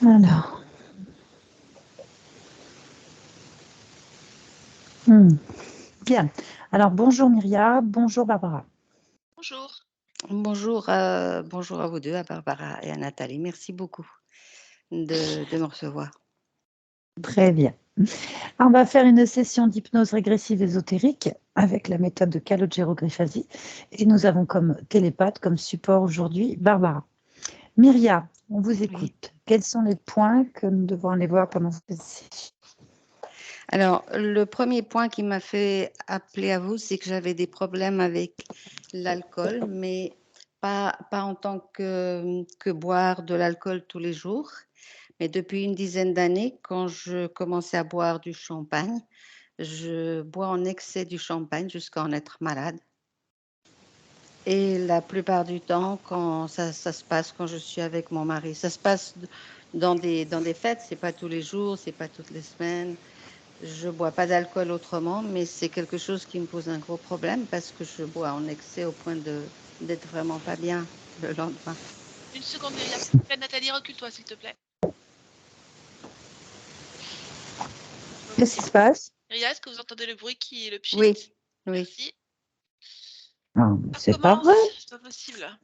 Alors. Bien. Alors, bonjour Myria, bonjour Barbara. Bonjour. Bonjour, bonjour à vous deux, à Barbara et à Nathalie. Merci beaucoup de me recevoir. Très bien. On va faire une session d'hypnose régressive ésotérique avec la méthode de Calogero-Grifasi. Et nous avons comme télépathe, comme support aujourd'hui, Barbara. Myria, on vous écoute. Oui. Quels sont les points que nous devons aller voir pendant cette session? Alors, le premier point qui m'a fait appeler à vous, c'est que j'avais des problèmes avec l'alcool, mais pas en tant que boire de l'alcool tous les jours. Mais depuis une dizaine d'années, quand je commençais à boire du champagne, je bois en excès du champagne jusqu'à en être malade. Et la plupart du temps, quand ça se passe quand je suis avec mon mari, ça se passe dans des fêtes, c'est pas tous les jours, c'est pas toutes les semaines. Je bois pas d'alcool autrement, mais c'est quelque chose qui me pose un gros problème parce que je bois en excès au point d'être vraiment pas bien le lendemain. Une seconde, Myria. Nathalie, recule-toi, s'il te plaît. Qu'est-ce qui se passe? Myria, est-ce que vous entendez le bruit qui est le pchit? Oui, oui. Merci. Non, c'est pas vrai. C'est pas possible.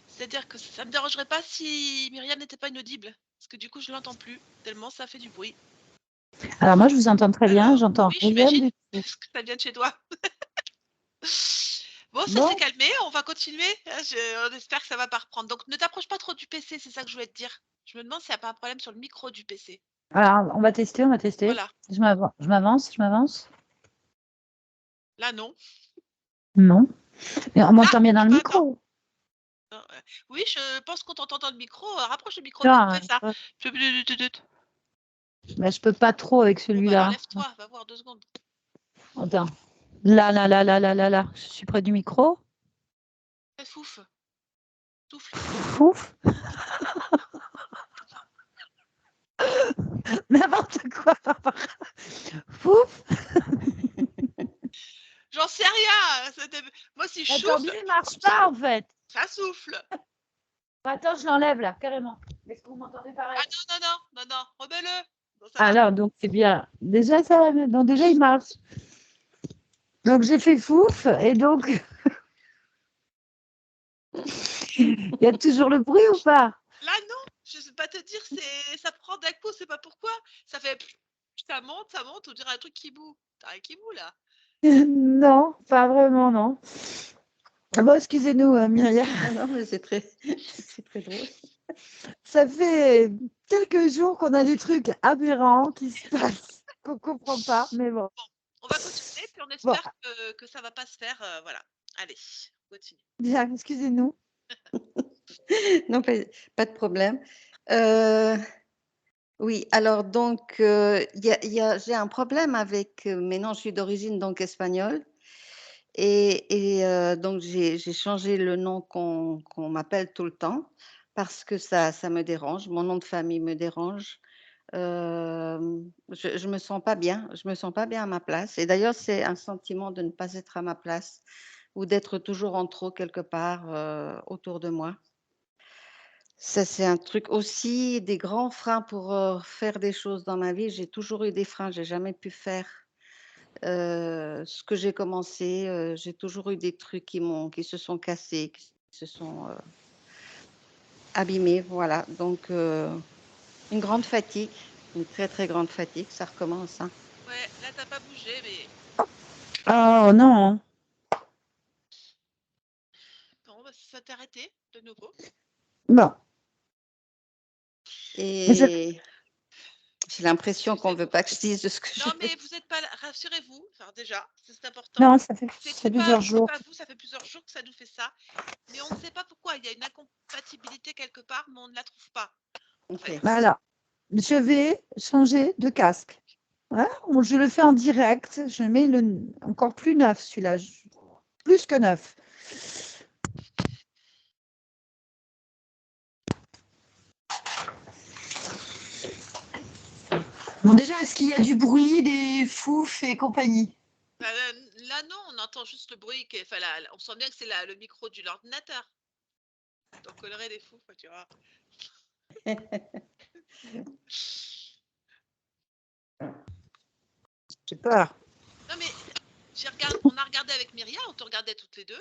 C'est-à-dire que ça me dérangerait pas si Myriam n'était pas inaudible, parce que du coup je l'entends plus tellement ça fait du bruit. Alors moi je vous entends très bien, j'entends oui, rien du tout. Parce que ça vient de chez toi. Bon, ça s'est calmé, on va continuer. On espère que ça va pas reprendre. Donc ne t'approche pas trop du PC, c'est ça que je voulais te dire. Je me demande s'il n'y a pas un problème sur le micro du PC. Alors on va tester. Voilà. Je m'avance. Là non. Non. Mais on m'entend bien dans le micro. Non. Oui, je pense qu'on t'entend dans le micro. Rapproche le micro, fais ça. Mais je peux pas trop avec celui-là. Lève-toi, va voir 2 secondes. Attends. Là. Je suis près du micro. Souffle. Fouf. N'importe quoi. Fouf. J'en sais rien. Moi, si je souffle. Attends, il marche pas en fait. Ça souffle. Attends, je l'enlève là, carrément. Est-ce que vous m'entendez pareil? Ah non, remets-le. Bon, alors, donc c'est bien. Déjà, ça, donc, déjà, il marche. Donc, j'ai fait fouf et donc. Il y a toujours le bruit ou pas? Là, non. Je ne sais pas te dire, ça prend d'un coup, c'est pas pourquoi. Ça fait. Ça monte, on dirait un truc qui boue. T'as un qui boue là? Non, pas vraiment, non. Bon, excusez-nous, Myriam. Non, mais c'est très drôle. Ça fait quelques jours qu'on a des trucs aberrants qui se passent, qu'on ne comprend pas, mais bon. On va continuer, puis on espère que ça ne va pas se faire. Voilà. Allez, on continue. Bien, excusez-nous. Non, pas de problème. Oui, alors donc, j'ai un problème avec mes noms. Je suis d'origine donc espagnole et donc j'ai changé le nom qu'on m'appelle tout le temps parce que ça me dérange. Mon nom de famille me dérange. Je me sens pas bien. Je me sens pas bien à ma place et d'ailleurs, c'est un sentiment de ne pas être à ma place ou d'être toujours en trop quelque part, autour de moi. Ça, c'est un truc aussi des grands freins pour, faire des choses dans ma vie. J'ai toujours eu des freins, j'ai jamais pu faire, ce que j'ai commencé, j'ai toujours eu des trucs qui se sont cassés, qui se sont, abîmés, voilà. Donc, une grande fatigue, une très, très grande fatigue, ça recommence, hein. Ouais, là, t'as pas bougé, mais. Oh non! Bon, bah, ça t'est arrêté de nouveau. Bon. Et j'ai l'impression qu'on ne veut pas que je dise de ce que je Non, mais vous n'êtes pas là. Rassurez-vous, enfin, déjà, c'est important. Non, ça fait plusieurs jours. C'est pas vous, ça fait plusieurs jours que ça nous fait ça. Mais on ne sait pas pourquoi. Il y a une incompatibilité quelque part, mais on ne la trouve pas. En fait. Voilà. Je vais changer de casque. Hein, je le fais en direct. Je mets encore plus neuf, celui-là. Plus que neuf. Bon, déjà, est-ce qu'il y a du bruit, des fouf et compagnie? Là, non, on entend juste le bruit, enfin, on sent bien que c'est le micro de l'ordinateur. Donc, collerait des fous, quoi, tu vois. J'ai peur. Non, mais on a regardé avec Myriam, on te regardait toutes les deux.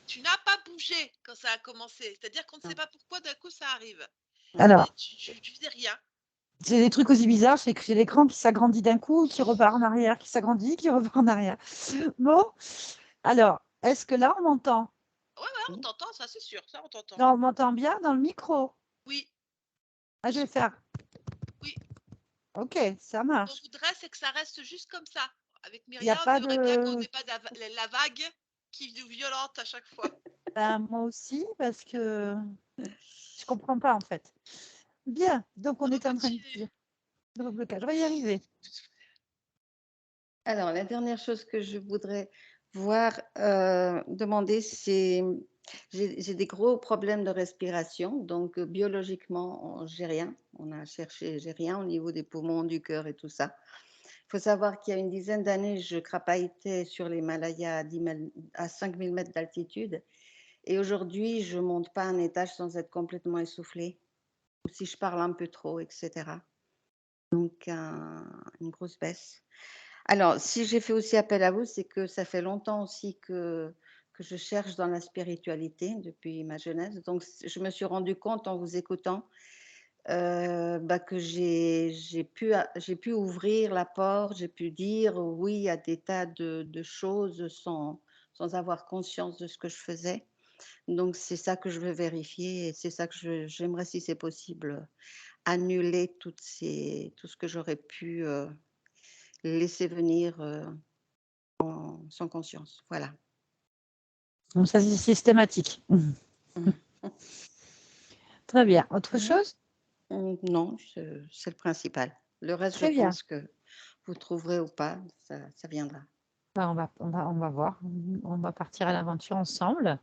Tu n'as pas bougé quand ça a commencé. C'est-à-dire qu'on ne sait pas pourquoi d'un coup ça arrive. Alors, Tu faisais rien. j'ai des trucs aussi bizarres, c'est que j'ai l'écran qui s'agrandit d'un coup, qui repart en arrière, qui s'agrandit, qui repart en arrière. Bon, alors, est-ce que là, on m'entend? Ouais, on t'entend, ça c'est sûr, ça on t'entend. Non, on m'entend bien dans le micro. Oui. Ah, je vais faire. Oui. Ok, ça Ce qu'on marche. voudrait, c'est que ça reste juste comme ça. Avec Il n'y a Myriam, pas on aimerait bien qu'on de... n'ait pas la vague qui nous violente à chaque fois. Ben, moi aussi, parce que je comprends pas, en fait. Bien, donc on est en train de dire de reblocage. On va y arriver. Alors, la dernière chose que je voudrais demander, c'est, j'ai des gros problèmes de respiration, donc biologiquement, j'ai rien. On a cherché, j'ai rien au niveau des poumons, du cœur et tout ça. Il faut savoir qu'il y a une dizaine d'années, je crapahutais sur l'Himalaya à 5000 mètres d'altitude. Et aujourd'hui, je ne monte pas un étage sans être complètement essoufflée, ou si je parle un peu trop, etc. Donc, une grosse baisse. Alors, si j'ai fait aussi appel à vous, c'est que ça fait longtemps aussi que je cherche dans la spiritualité depuis ma jeunesse. Donc, je me suis rendu compte en vous écoutant que j'ai pu ouvrir la porte, j'ai pu dire oui à des tas de choses sans avoir conscience de ce que je faisais. Donc, c'est ça que je veux vérifier et c'est ça que j'aimerais, si c'est possible, annuler tout ce que j'aurais pu laisser venir sans conscience. Voilà. Donc ça, c'est systématique. Très bien. Autre chose? Non, c'est le principal. Le reste, Très je bien. pense que vous trouverez ou pas, ça viendra. Ben, on va voir. On va partir à l'aventure ensemble, avec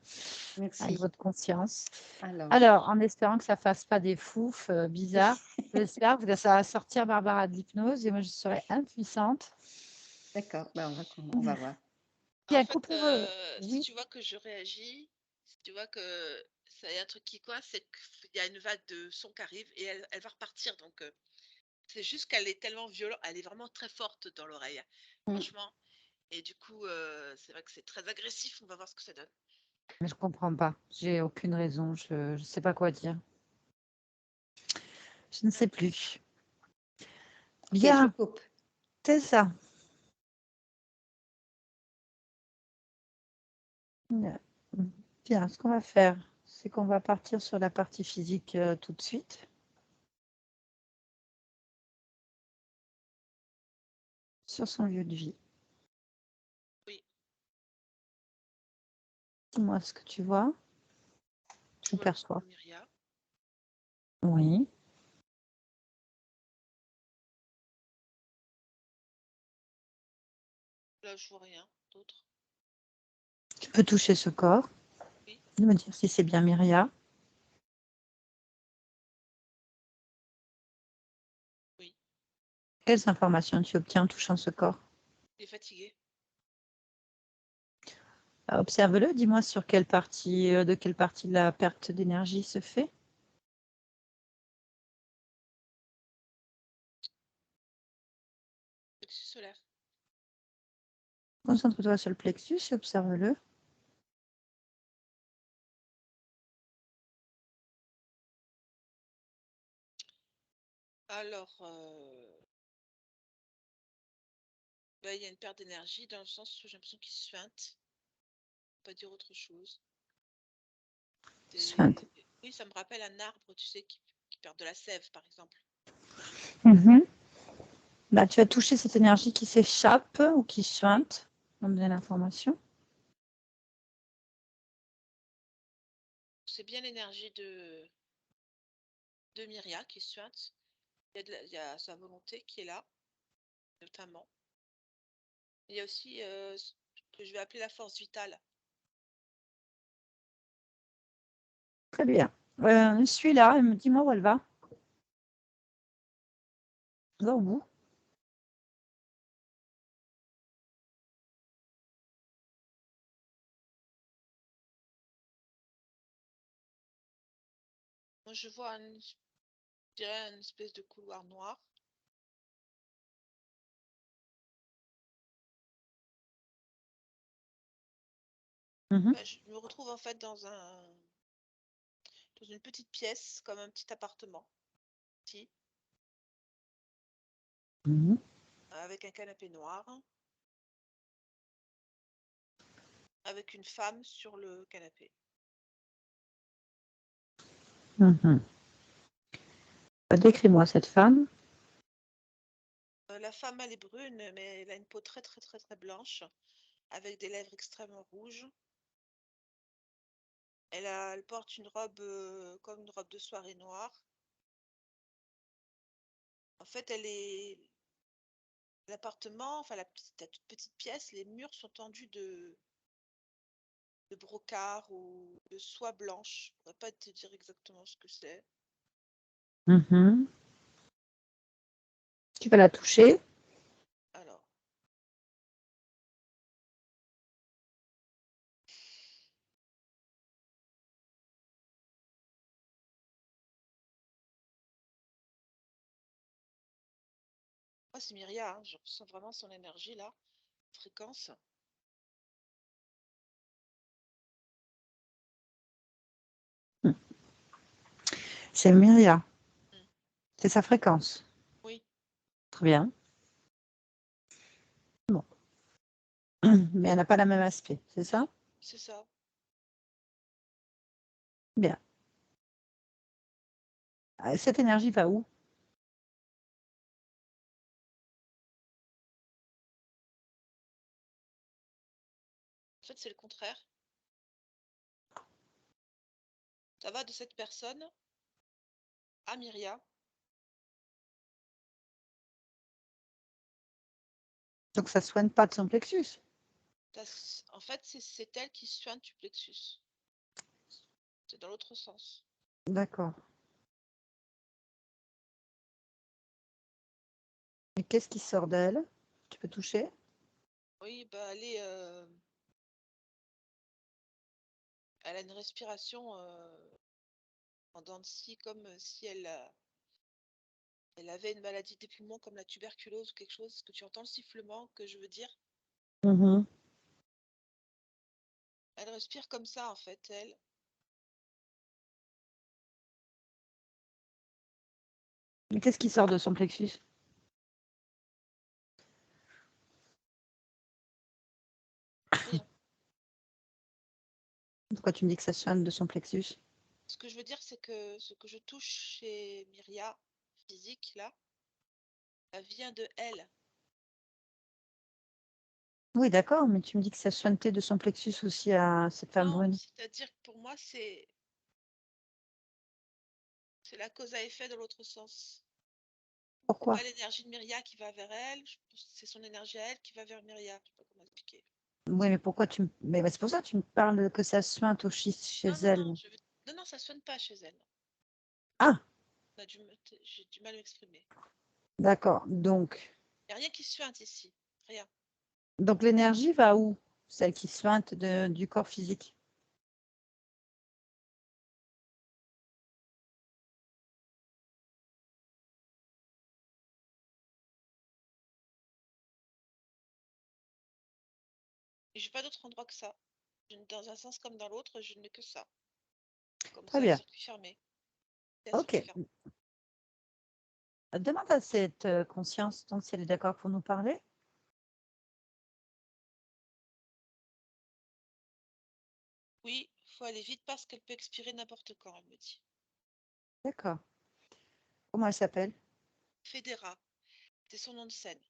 Merci. votre conscience. Alors, Alors, en espérant que ça ne fasse pas des fouf bizarres, j'espère que ça va sortir Barbara de l'hypnose et moi, je serai impuissante. d'accord, on va voir. Bien, En fait, coupe-le. si Oui. tu vois que je réagis, si tu vois que ça y a un truc qui coince, c'est qu'il y a une vague de son qui arrive et elle va repartir. Donc, c'est juste qu'elle est tellement violente, elle est vraiment très forte dans l'oreille, franchement. Et du coup, c'est vrai que c'est très agressif. On va voir ce que ça donne. Mais je comprends pas. J'ai aucune raison. Je ne sais pas quoi dire. Je ne sais plus. Ok, je Bien, coupe. c'est ça. Bien, ce qu'on va faire, c'est qu'on va partir sur la partie physique tout de suite. Sur son lieu de vie. Oui. Dis-moi ce que tu vois. Je Tu vois le perçois. Myriam. Oui. Là, je vois rien d'autre. Tu peux toucher ce corps. Oui. Me dire si c'est bien Myria. Oui. Quelles informations tu obtiens en touchant ce corps? Il est fatigué. Observe-le. Dis-moi sur quelle partie, de quelle partie la perte d'énergie se fait. Plexus solaire. Concentre-toi sur le plexus et observe-le. Alors, il y a une perte d'énergie dans le sens où j'ai l'impression qu'il suinte. Pas dire autre chose. Suinte. Oui, ça me rappelle un arbre, tu sais, qui perd de la sève, par exemple. Bah, tu vas toucher cette énergie qui s'échappe ou qui suinte. On me donne l'information. C'est bien l'énergie de Myria qui suinte. Il y a sa volonté qui est là, notamment. Il y a aussi ce que je vais appeler la force vitale. Très bien. Suis-là, dis-moi où elle va. Va au bout. Moi, je vois je dirais une espèce de couloir noir. Mhm, Bah, je me retrouve en fait dans une petite pièce, comme un petit appartement, petit, mhm, avec un canapé noir, avec une femme sur le canapé. mhm. Décris-moi cette femme. La femme, elle est brune, mais elle a une peau très très très très blanche, avec des lèvres extrêmement rouges. Elle porte une robe comme une robe de soirée noire. En fait, l'appartement, enfin la toute petite pièce, les murs sont tendus de brocart ou de soie blanche. Je ne pourrais pas te dire exactement ce que c'est. Mhm. Tu vas la toucher. Alors, moi, c'est Myria, hein. Je ressens vraiment son énergie là, fréquence. C'est Myria. Hmm. C'est sa fréquence. Oui, Très bien. Bon. Mais elle n'a pas le même aspect, c'est ça? c'est ça. Bien. Cette énergie va où? En fait, c'est le contraire. Ça va de cette personne à Myria. Donc ça ne soigne pas de son plexus. En fait, c'est elle qui soigne du plexus. C'est dans l'autre sens. D'accord. Et qu'est-ce qui sort d'elle? Tu peux toucher? Oui, bah, elle a une respiration en dents de scie, comme si elle avait une maladie des poumons comme la tuberculose ou quelque chose. Est-ce que tu entends le sifflement que je veux dire? Mhm. Elle respire comme ça, en fait, elle. Et qu'est-ce qui sort de son plexus? Rien. Pourquoi tu me dis que ça soigne de son plexus? Ce que je veux dire, c'est que ce que je touche chez Myria, physique, là, ça vient de elle. Oui, d'accord, mais tu me dis que ça soigne de son plexus aussi à cette femme Non, brune. c'est-à-dire que pour moi, c'est la cause à effet dans l'autre sens. C'est Pourquoi? pas l'énergie de Myria qui va vers elle, c'est son énergie à elle qui va vers Myria. Je sais pas comment expliquer. Oui, mais pourquoi tu me... Mais c'est pour ça que tu me parles que ça soigne aussi chez Non, non, non, elle. non, non, ça sonne pas chez elle. Ah, J'ai du mal à m'exprimer. d'accord. Donc, Il n'y a rien qui suinte ici. Rien. l'énergie va où? Celle qui soigne du corps physique. Et j'ai pas d'autre endroit que ça. Dans un sens comme dans l'autre, je n'ai que ça. Comme Très c'est un bien. circuit fermé. C'est un circuit Ok. fermé. Demande à cette conscience donc si elle est d'accord pour nous parler. Oui, faut aller vite parce qu'elle peut expirer n'importe quand, elle me dit. D'accord. Comment elle s'appelle? Federa, c'est son nom de scène.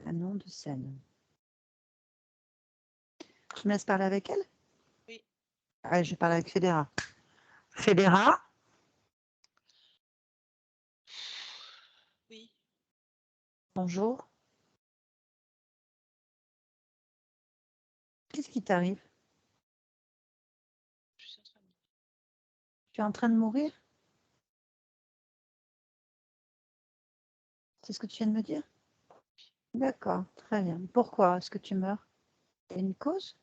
Un nom de scène. Tu me laisses parler avec elle? Oui, Ah, je vais parler avec Fédéra. Fédéra, oui. bonjour. Qu'est-ce qui t'arrive? Je suis en train de... Tu es en train de mourir? C'est ce que tu viens de me dire? D'accord, très bien. Pourquoi est-ce que tu meurs? Il y a une cause?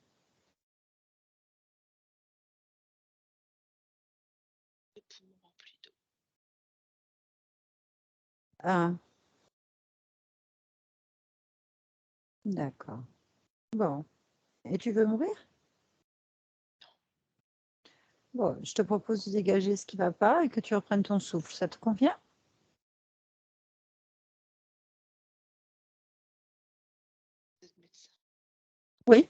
poumon rempli d'eau. Ah, d'accord. Bon. Et tu veux mourir? Bon, je te propose de dégager ce qui ne va pas et que tu reprennes ton souffle. Ça te convient? Vous êtes médecin. Oui.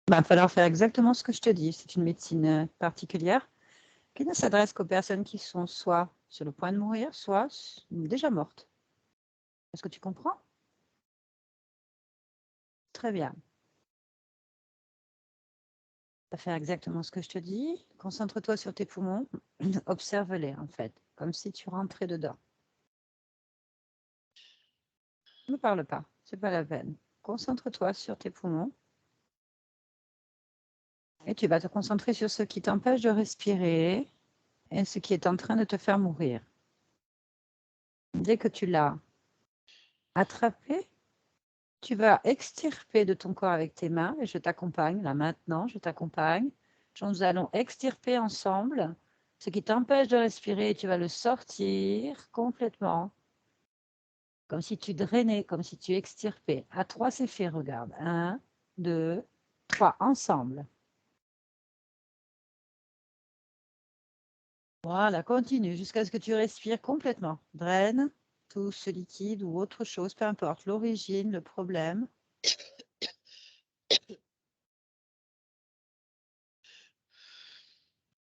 Il va falloir faire exactement ce que je te dis. C'est une médecine particulière qui ne s'adresse qu'aux personnes qui sont soit sur le point de mourir, soit déjà mortes. Est-ce que tu comprends? Très bien. Tu vas faire exactement ce que je te dis. Concentre-toi sur tes poumons. Observe-les, en fait, comme si tu rentrais dedans. Ne parle pas, c'est pas la peine. Concentre-toi sur tes poumons. Et tu vas te concentrer sur ce qui t'empêche de respirer et ce qui est en train de te faire mourir. Dès que tu l'as attrapé, tu vas extirper de ton corps avec tes mains, et je t'accompagne, là maintenant, je t'accompagne. Nous allons extirper ensemble ce qui t'empêche de respirer, et tu vas le sortir complètement, comme si tu drainais, comme si tu extirpais. À 3, c'est fait, regarde. 1, 2, 3, ensemble. Voilà, continue jusqu'à ce que tu respires complètement. Draine tout ce liquide ou autre chose, peu importe l'origine, le problème.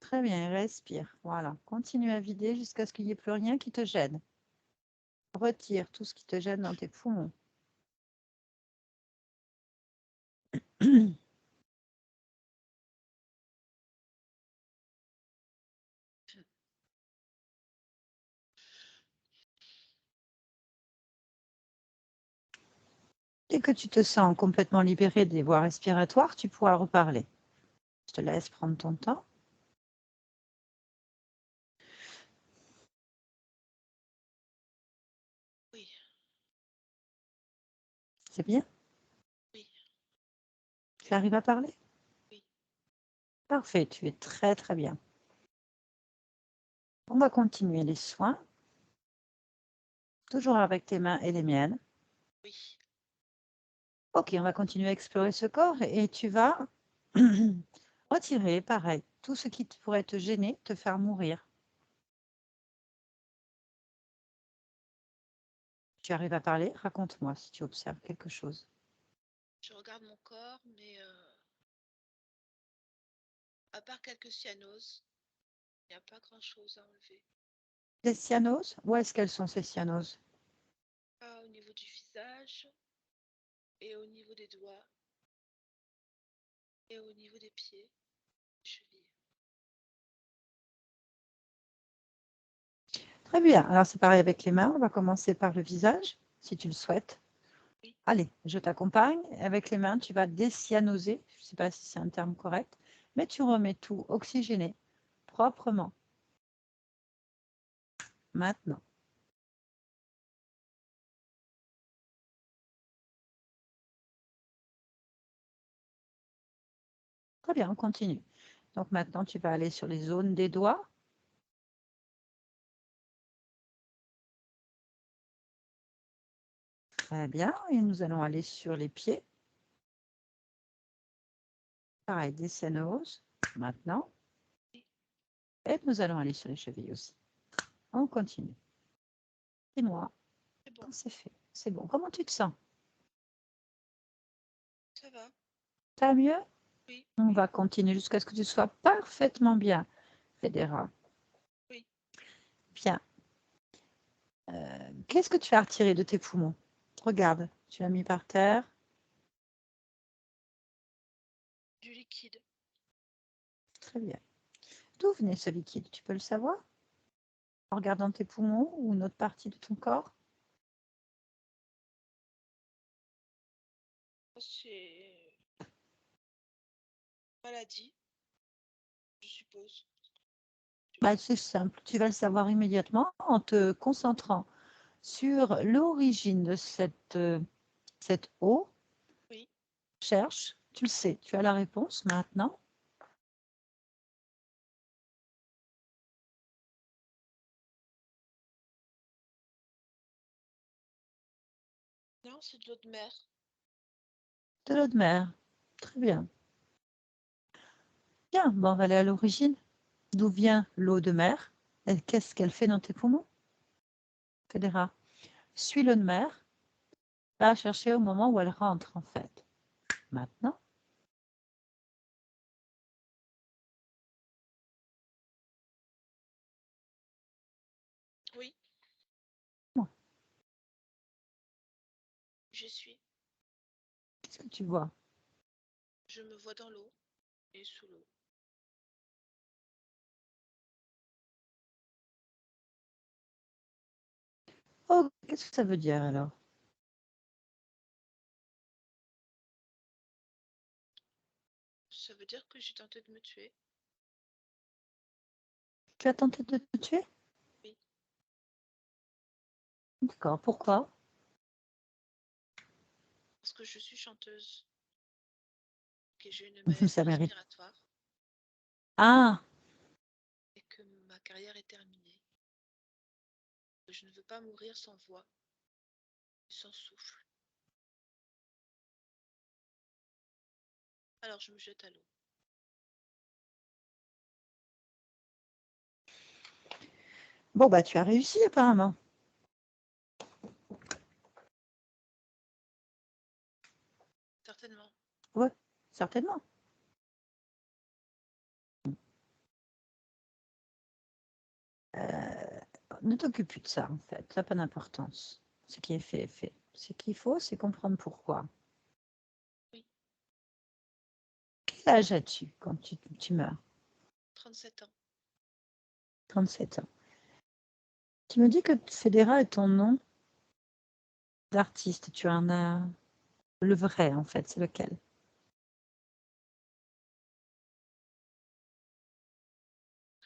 Très bien, respire. Voilà, continue à vider jusqu'à ce qu'il n'y ait plus rien qui te gêne. Retire tout ce qui te gêne dans tes poumons. Dès que tu te sens complètement libéré des voies respiratoires, tu pourras reparler. Je te laisse prendre ton temps. Oui. C'est bien? Oui. Tu arrives à parler? Oui. Parfait, tu es très très bien. On va continuer les soins, toujours avec tes mains et les miennes. Oui. Ok, on va continuer à explorer ce corps et tu vas retirer, pareil, tout ce qui pourrait te gêner, te faire mourir. Tu arrives à parler? Raconte-moi si tu observes quelque chose. Je regarde mon corps, mais à part quelques cyanoses, il n'y a pas grand-chose à enlever. Des cyanoses? Où est-ce qu'elles sont ces cyanoses? Au niveau du visage et au niveau des doigts et au niveau des pieds, chevilles. Très bien. Alors c'est pareil avec les mains. On va commencer par le visage, si tu le souhaites. Oui. Allez, je t'accompagne. Avec les mains, tu vas décyanoser. Je ne sais pas si c'est un terme correct, mais tu remets tout oxygéné, proprement. Maintenant. Très bien, on continue. Donc maintenant, tu vas aller sur les zones des doigts. Très bien. Et nous allons aller sur les pieds. Pareil, des cyanoses. Maintenant. Et nous allons aller sur les chevilles aussi. On continue. Dis-moi, C'est bon. quand c'est fait, c'est bon. Comment tu te sens? Ça va? Ça va mieux? Oui. On va continuer jusqu'à ce que tu sois parfaitement bien, Fédéra. Oui. Bien. Qu'est-ce que tu as retiré de tes poumons? Regarde, tu l'as mis par terre. Du liquide. Très bien. D'où venait ce liquide? Tu peux le savoir? En regardant tes poumons ou une autre partie de ton corps? C'est maladie, je suppose. Bah, c'est simple, tu vas le savoir immédiatement en te concentrant sur l'origine de cette eau. Oui. Cherche Tu le sais, tu as la réponse maintenant. Non, c'est de l'eau de mer. De l'eau de mer. Très bien. Bien, bon, on va aller à l'origine. D'où vient l'eau de mer? Et qu'est-ce qu'elle fait dans tes poumons? Fédéra, suis l'eau de mer. Va la chercher au moment où elle rentre, en fait. Maintenant. Oui, Bon, je suis. qu'est-ce que tu vois? Je me vois dans l'eau et sous l'eau. Oh, qu'est-ce que ça veut dire alors? Ça veut dire que j'ai tenté de me tuer. Tu as tenté de te tuer? Oui, D'accord, pourquoi? parce que je suis chanteuse, que j'ai une maladie Ça mérite. respiratoire Ah, et que ma carrière est terminée. Que je ne veux pas mourir sans voix, sans souffle. Alors je me jette à l'eau. bon, bah tu as réussi apparemment. Certainement. Ouais, certainement. Ne t'occupe plus de ça, en fait. Ça n'a pas d'importance. Ce qui est fait est fait. Ce qu'il faut, c'est comprendre pourquoi. Oui, Quel âge as-tu quand tu meurs? 37 ans. 37 ans. Tu me dis que Fédéra est ton nom d'artiste. Tu en as le vrai, en fait. C'est lequel?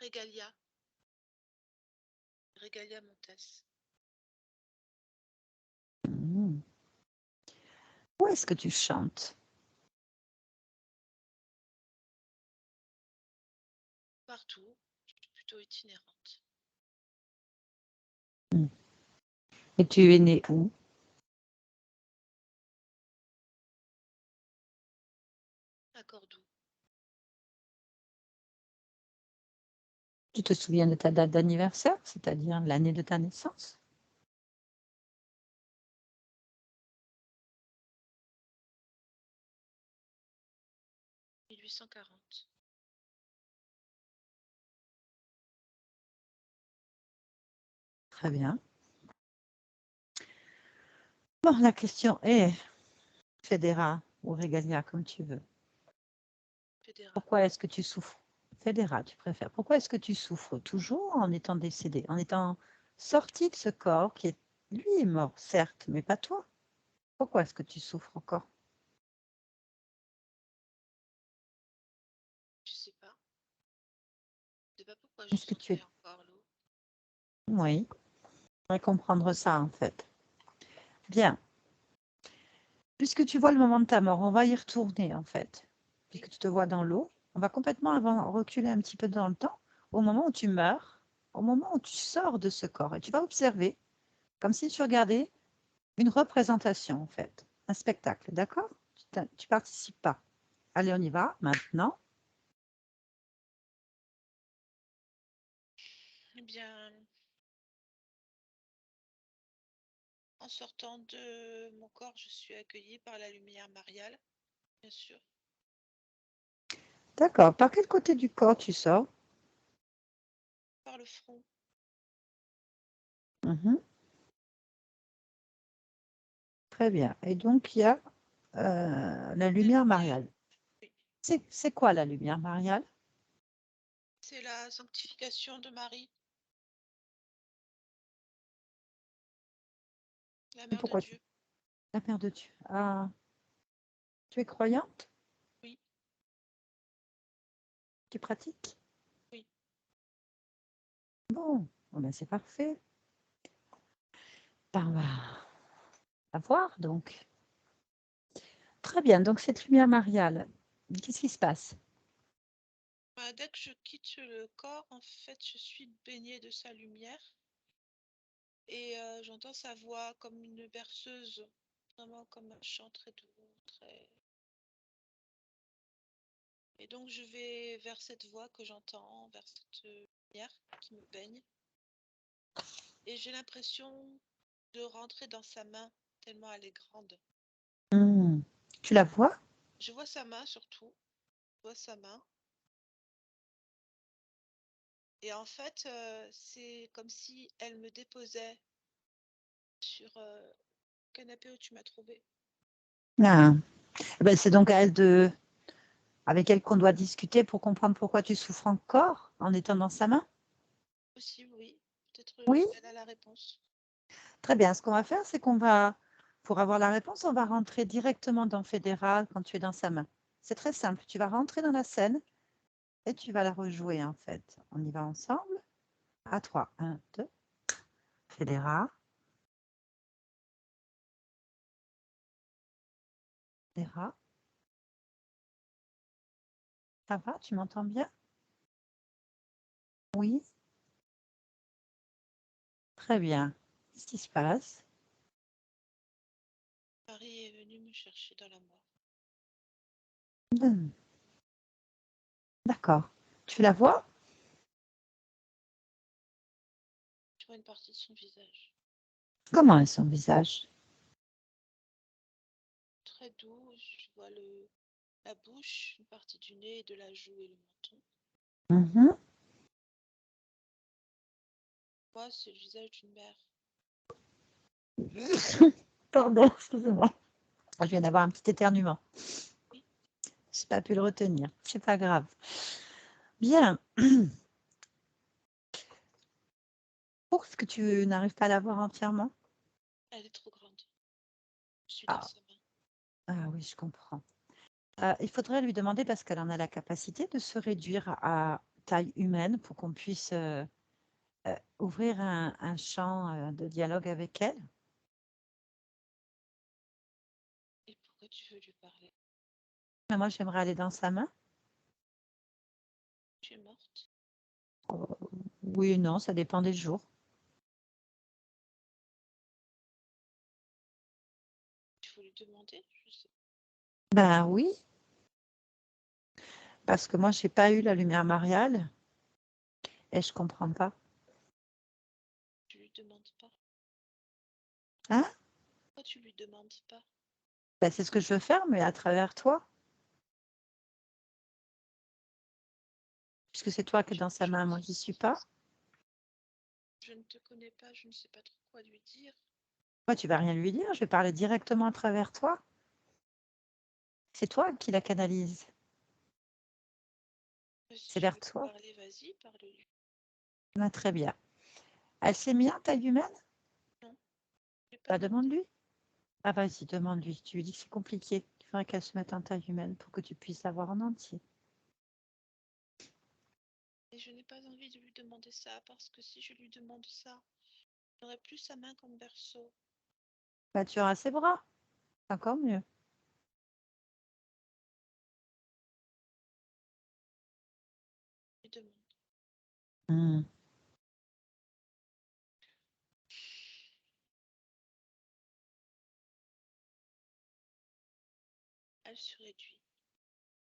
Régalia. Régalia Montes. Hmm. Où est-ce que tu chantes? Partout. Je suis plutôt itinérante. Hmm. Et tu es né où? À Cordoue. Tu te souviens de ta date d'anniversaire, c'est-à-dire l'année de ta naissance? 1840. Très bien. Bon, la question est, Fédéra ou Régalia, comme tu veux. Fédéral. Pourquoi est-ce que tu souffres? Fédéra, tu préfères. Pourquoi est-ce que tu souffres toujours en étant décédé, en étant sorti de ce corps qui est, lui, est mort, certes, mais pas toi? Pourquoi est-ce que tu souffres encore? Je sais pas. Je sais pas pourquoi je Est-ce que tu souffrais es... encore l'eau. Oui, je voudrais comprendre ça, en fait. Bien. Puisque tu vois le moment de ta mort, on va y retourner, en fait. Oui. Puisque tu te vois dans l'eau, on va complètement reculer un petit peu dans le temps, au moment où tu meurs, au moment où tu sors de ce corps. Et tu vas observer, comme si tu regardais une représentation, en fait, un spectacle, d'accord? Tu participes pas. Allez, on y va, maintenant. Eh bien, en sortant de mon corps, je suis accueillie par la lumière mariale, bien sûr. D'accord. Par quel côté du corps tu sors? Par le front. Mhm. Très bien. Et donc, il y a la La lumière lumière. mariale. Oui. C'est quoi la lumière mariale? C'est la sanctification de Marie, la Et mère de pourquoi tu... Dieu. La mère de Dieu. Ah, tu es croyante? Oui, Tu pratiques? oui. Bon, oh ben c'est parfait. Ben, on va voir donc. Très bien, donc cette lumière mariale, qu'est-ce qui se passe? Dès que je quitte le corps, en fait, je suis baignée de sa lumière et j'entends sa voix comme une berceuse, vraiment comme un chant très doux, très... Et donc je vais vers cette voix que j'entends, vers cette lumière qui me baigne. Et j'ai l'impression de rentrer dans sa main, tellement elle est grande. Hmm. Tu la vois? Je vois sa main surtout, je vois sa main. Et en fait, c'est comme si elle me déposait sur le canapé où tu m'as trouvé. Ah. Eh ben, c'est donc à elle avec elle qu'on doit discuter pour comprendre pourquoi tu souffres encore en étant dans sa main. Possible, oui. Peut-être Oui, elle a la réponse. très bien. Ce qu'on va faire, c'est qu'on va, pour avoir la réponse, on va rentrer directement dans Fédéral quand tu es dans sa main. C'est très simple. Tu vas rentrer dans la scène et tu vas la rejouer en fait. On y va ensemble. À 3. 1, 2. Fédéral. Fédéral. Ça va? Tu m'entends bien? Oui. Très bien. Qu'est-ce qui se passe? Marie est venue me chercher dans la mort. Hmm. D'accord. Tu la vois? Je vois une partie de son visage. Comment est son visage? Très doux, je vois la bouche, une partie du nez, de la joue et le menton. Mhm. Moi, c'est le visage d'une mère. Pardon, excusez-moi. Je viens d'avoir un petit éternuement. Oui, Je n'ai pas pu le retenir. C'est pas grave. Bien. Pourquoi que tu n'arrives pas à la voir entièrement? elle est trop grande. Je suis dans Ah, sa main. ah oui, je comprends. Il faudrait lui demander, parce qu'elle en a la capacité, de se réduire à taille humaine pour qu'on puisse ouvrir un champ de dialogue avec elle. Et pourquoi tu veux lui parler? Mais moi, j'aimerais aller dans sa main. Tu es morte? Euh, Oui et non, ça dépend des jours. Il faut lui demander? Je sais. Ben oui, parce que moi, je n'ai pas eu la lumière mariale et je comprends pas. Tu lui demandes pas. Hein? Pourquoi tu lui demandes pas? Ben, c'est ce que je veux faire, mais à travers toi, puisque c'est toi qui es dans sa main, moi, j'y suis pas. Je ne te connais pas, je ne sais pas trop quoi lui dire. Moi, tu vas rien lui dire, je vais parler directement à travers toi. C'est toi qui la canalise. Si C'est tu vers veux toi. parler, vas-y, parle-lui. Ah, très bien. Elle s'est mise en taille humaine? Non, je n'ai pas Bah, demandé. demande-lui. Ah, vas-y, demande-lui. Tu lui dis que c'est compliqué. Il faudrait qu'elle se mette en taille humaine pour que tu puisses la voir en entier. Et je n'ai pas envie de lui demander ça, parce que si je lui demande ça, j'aurai plus sa main comme berceau. Bah, tu auras ses bras. C'est encore mieux. Je lui demande. Hmm. Elle se réduit.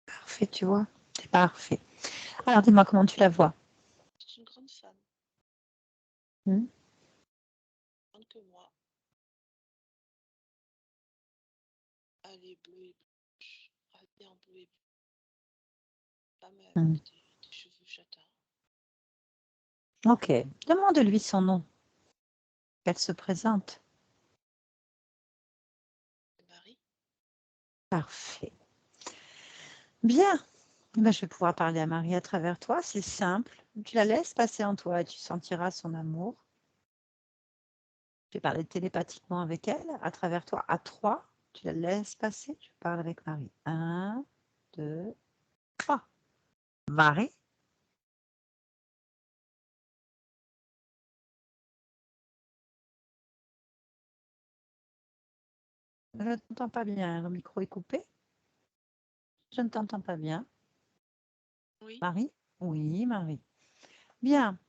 Parfait, tu vois. C'est parfait. Alors, dis-moi comment tu la vois. C'est une grande femme, Hmm. plus grande que moi. Elle est bleue et blanche, habillée en bleu et blanc. Femme Hmm. avec des cheveux châtains. Ok. Demande-lui son nom. Qu'elle se présente. C'est Marie. Parfait. Bien. Eh ben, je vais pouvoir parler à Marie à travers toi. C'est simple. Tu la laisses passer en toi et tu sentiras son amour. Je vais parler télépathiquement avec elle à travers toi à 3. Tu la laisses passer. Je parle avec Marie. 1, 2, 3. Marie. Je ne t'entends pas bien. Le micro est coupé. Je ne t'entends pas bien. Oui, Marie? Oui, Marie. Bien.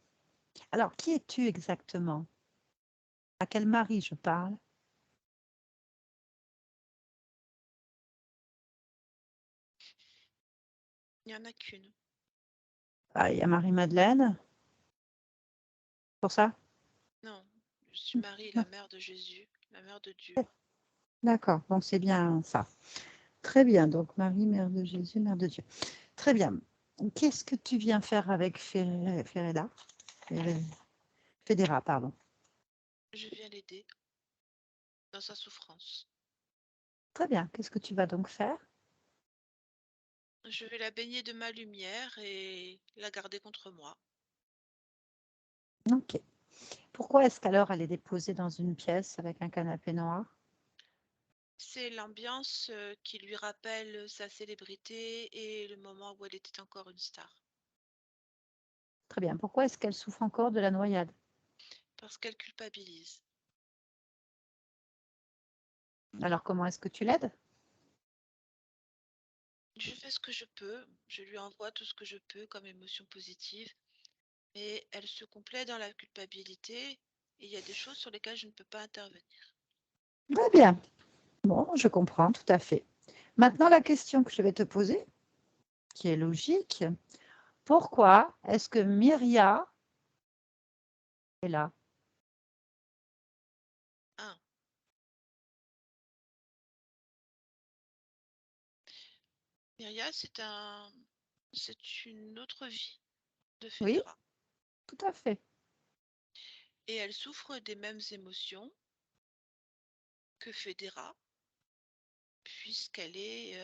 Alors, qui es-tu exactement? À quel Marie je parle? il n'y en a qu'une. Ah, il y a Marie-Madeleine. Pour ça? Non, je suis Marie, la Non. mère de Jésus, la mère de Dieu. D'accord, donc c'est bien ça. Très bien, donc Marie, mère de Jésus, mère de Dieu. Très bien. Qu'est-ce que tu viens faire avec Ferreda? Fédéra, pardon. Je viens l'aider dans sa souffrance. Très bien. Qu'est-ce que tu vas donc faire? Je vais la baigner de ma lumière et la garder contre moi. Ok. Pourquoi est-ce qu'alors elle est déposée dans une pièce avec un canapé noir? C'est l'ambiance qui lui rappelle sa célébrité et le moment où elle était encore une star. Très bien. Pourquoi est-ce qu'elle souffre encore de la noyade? Parce qu'elle culpabilise. Alors comment est-ce que tu l'aides? Je fais ce que je peux, je lui envoie tout ce que je peux comme émotion positive, mais elle se complaît dans la culpabilité et il y a des choses sur lesquelles je ne peux pas intervenir. Très bien. Bon, je comprends tout à fait. Maintenant, la question que je vais te poser, qui est logique, pourquoi est-ce que Myria est là? Un, Myria, c'est une autre vie de Oui, Federa tout à fait. et elle souffre des mêmes émotions que Federa puisqu'elle est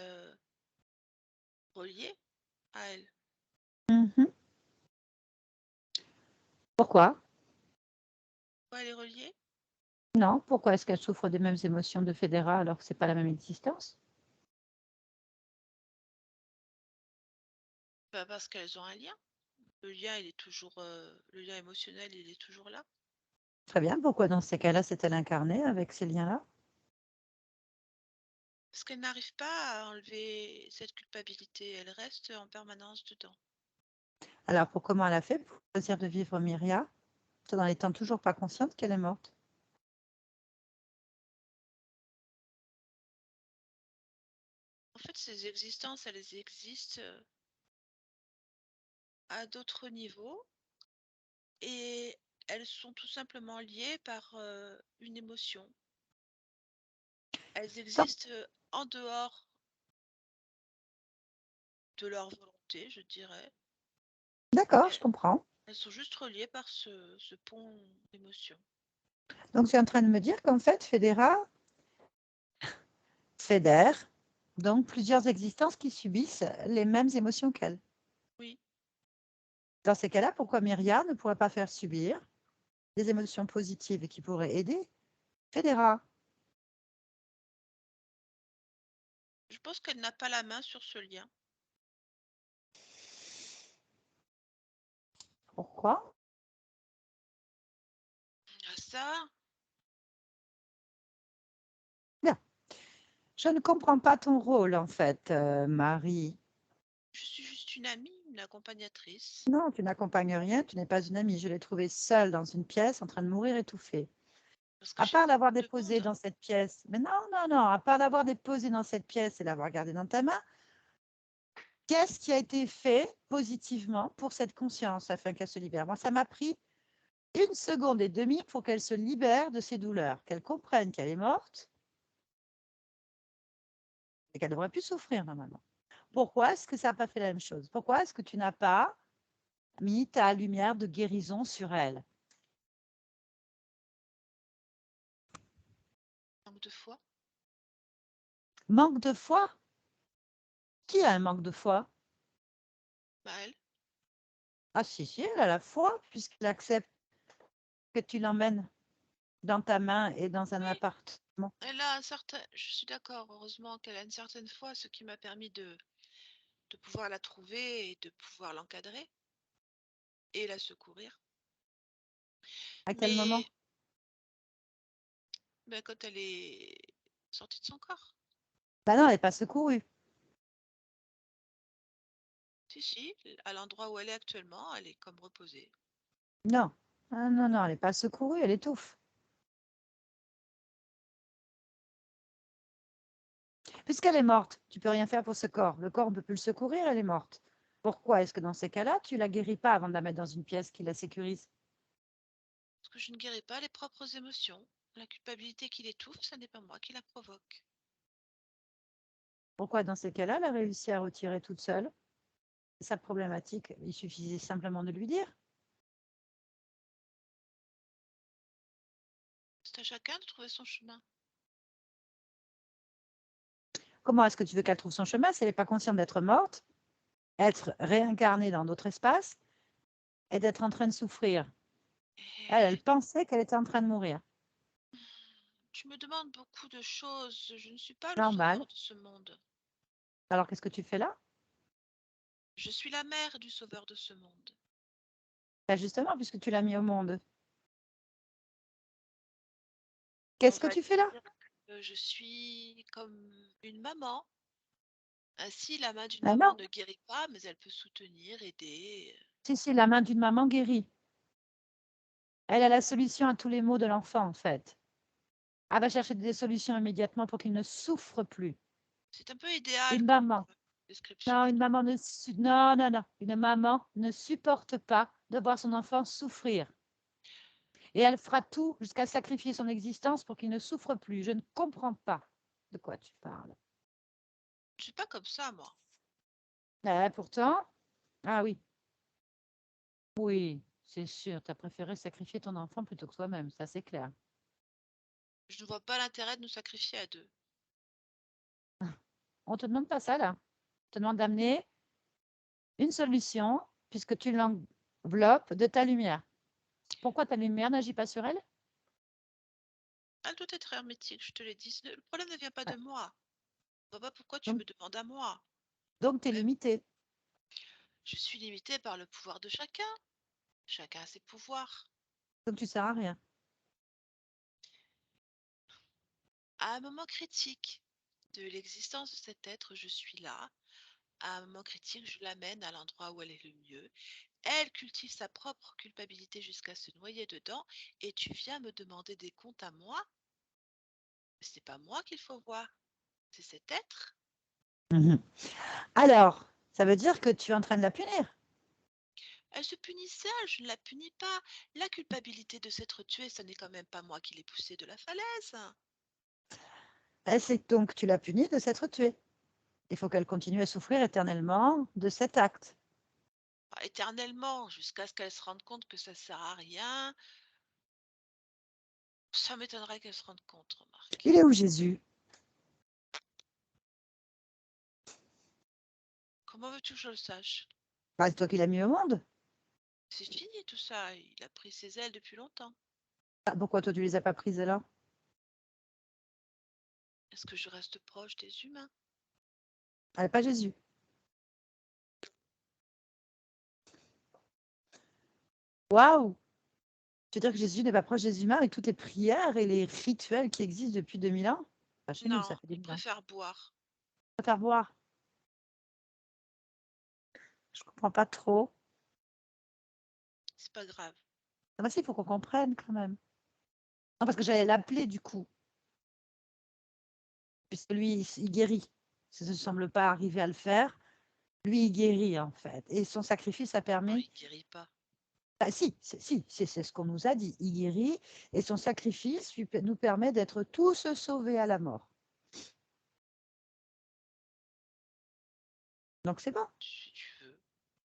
reliée à elle. Mhm. Pourquoi? Pourquoi elle est reliée? Non, pourquoi est-ce qu'elle souffre des mêmes émotions de Fédéra alors que c'est pas la même existence? Bah, parce qu'elles ont un lien. Le lien, il est toujours, le lien émotionnel, il est toujours là. Très bien. Pourquoi dans ces cas-là, c'est-elle incarnée avec ces liens-là? Parce qu'elle n'arrive pas à enlever cette culpabilité, elle reste en permanence dedans. Alors, pour comment elle a fait pour choisir de vivre Myria, tout en étant toujours pas consciente qu'elle est morte? En fait, ces existences, elles existent à d'autres niveaux et elles sont tout simplement liées par une émotion. Elles Donc, existent en dehors de leur volonté, je dirais. d'accord, je Elles, comprends. elles sont juste reliées par ce pont d'émotion. Donc, tu es en train de me dire qu'en fait, Fédéra fédère donc plusieurs existences qui subissent les mêmes émotions qu'elle. Oui, Dans ces cas-là, pourquoi Myria ne pourrait pas faire subir des émotions positives qui pourraient aider Fédéra? je pense qu'elle n'a pas la main sur ce lien. Pourquoi? Ah, ça, Bien. Je ne comprends pas ton rôle, en fait, Marie. je suis juste une amie, une accompagnatrice. Non, tu n'accompagnes rien, tu n'es pas une amie. Je l'ai trouvée seule dans une pièce en train de mourir étouffée. Parce que À j'ai part l'avoir beaucoup de déposée monde. dans cette pièce, mais non, non, non, à part l'avoir déposée dans cette pièce et l'avoir gardée dans ta main, qu'est-ce qui a été fait positivement pour cette conscience afin qu'elle se libère? Moi, ça m'a pris 1 seconde et demie pour qu'elle se libère de ses douleurs, qu'elle comprenne qu'elle est morte et qu'elle ne devrait plus souffrir normalement. Pourquoi est-ce que ça n'a pas fait la même chose? Pourquoi est-ce que tu n'as pas mis ta lumière de guérison sur elle? Manque de foi. Manque de foi? Qui a un manque de foi? Bah, elle. Ah si, si, elle a la foi puisqu'elle accepte que tu l'emmènes dans ta main et dans un Oui, appartement. elle a un certain. Je suis d'accord, heureusement qu'elle a une certaine foi, ce qui m'a permis de pouvoir la trouver et de pouvoir l'encadrer et la secourir. À quel moment? Mais ben, quand elle est sortie de son corps. Bah non, elle n'est pas secourue. Si, à l'endroit où elle est actuellement, elle est comme reposée. Non. Ah, non, non, elle n'est pas secourue, elle étouffe. Puisqu'elle est morte, tu peux rien faire pour ce corps. Le corps ne peut plus le secourir, elle est morte. Pourquoi est-ce que dans ces cas-là, tu la guéris pas avant de la mettre dans une pièce qui la sécurise? Parce que je ne guéris pas les propres émotions. La culpabilité qui l'étouffe, ce n'est pas moi qui la provoque. Pourquoi dans ces cas-là, elle a réussi à retirer toute seule sa problématique? Il suffisait simplement de lui dire. C'est à chacun de trouver son chemin. Comment est-ce que tu veux qu'elle trouve son chemin si elle n'est pas consciente d'être morte, être réincarnée dans d'autres espaces et d'être en train de souffrir? Elle pensait qu'elle était en train de mourir. Tu me demandes beaucoup de choses. Je ne suis pas le Normal. sauveur de ce monde. Alors qu'est-ce que tu fais là? Je suis la mère du sauveur de ce monde. Bah, justement, puisque tu l'as mis au monde. On Qu'est-ce que va tu fais là? dire que je suis comme une maman. Ainsi, la main d'une Ah maman non, ne guérit pas, mais elle peut soutenir, aider. si, la main d'une maman guérit. Elle a la solution à tous les maux de l'enfant, en fait. Elle va chercher des solutions immédiatement pour qu'il ne souffre plus. C'est un peu idéal Une comme maman. description. Non, une maman ne... Non, non, non. Une maman ne supporte pas de voir son enfant souffrir. Et elle fera tout jusqu'à sacrifier son existence pour qu'il ne souffre plus. Je ne comprends pas de quoi tu parles. Je suis pas comme ça, moi. Pourtant, ah oui, oui, c'est sûr, tu as préféré sacrifier ton enfant plutôt que toi-même, ça c'est clair. Je ne vois pas l'intérêt de nous sacrifier à deux. On ne te demande pas ça là. On te demande d'amener une solution puisque tu l'enveloppes de ta lumière. Pourquoi ta lumière n'agit pas sur elle? Elle doit être hermétique, je te l'ai dit. Le problème ne vient pas de Ouais. moi. Je ne vois pas pourquoi tu Donc, me demandes à moi. donc tu es limité. Je suis limitée par le pouvoir de chacun. Chacun a ses pouvoirs. Donc tu ne sers à rien. À un moment critique de l'existence de cet être, je suis là. À un moment critique, je l'amène à l'endroit où elle est le mieux. Elle cultive sa propre culpabilité jusqu'à se noyer dedans. Et tu viens me demander des comptes à moi? C'est pas moi qu'il faut voir. C'est cet être. Mhm. Alors, ça veut dire que tu es en train de la punir. Elle se punit seule, je ne la punis pas. La culpabilité de s'être tuée, ce n'est quand même pas moi qui l'ai poussée de la falaise. C'est donc tu l'as punie de s'être tuée. Il faut qu'elle continue à souffrir éternellement de cet acte. Éternellement, jusqu'à ce qu'elle se rende compte que ça sert à rien. Ça m'étonnerait qu'elle se rende compte, remarque. Il est où Jésus? Comment veux-tu que je le sache? Bah, c'est toi qui l'as mis au monde. C'est fini tout ça, il a pris ses ailes depuis longtemps. Ah, pourquoi toi tu les as pas prises alors? Est-ce que je reste proche des humains? Ah, pas Jésus. Waouh! Tu veux dire que Jésus n'est pas proche des humains avec toutes les prières et les rituels qui existent depuis 2000 ans? Pas chez nous, ça Non, fait il 2000 ans. préfère boire. On va faire voir. Je comprends pas trop. C'est pas grave. Ah bah si, il faut qu'on comprenne quand même. Non, parce que j'allais l'appeler du coup, puisque lui, il guérit. Ça ne semble pas arriver à le faire. Lui, il guérit en fait. Et son sacrifice a Non, permis. il guérit pas. Ah, si, c'est ce qu'on nous a dit. Il guérit et son sacrifice nous permet d'être tous sauvés à la mort. Donc c'est bon. Si tu veux.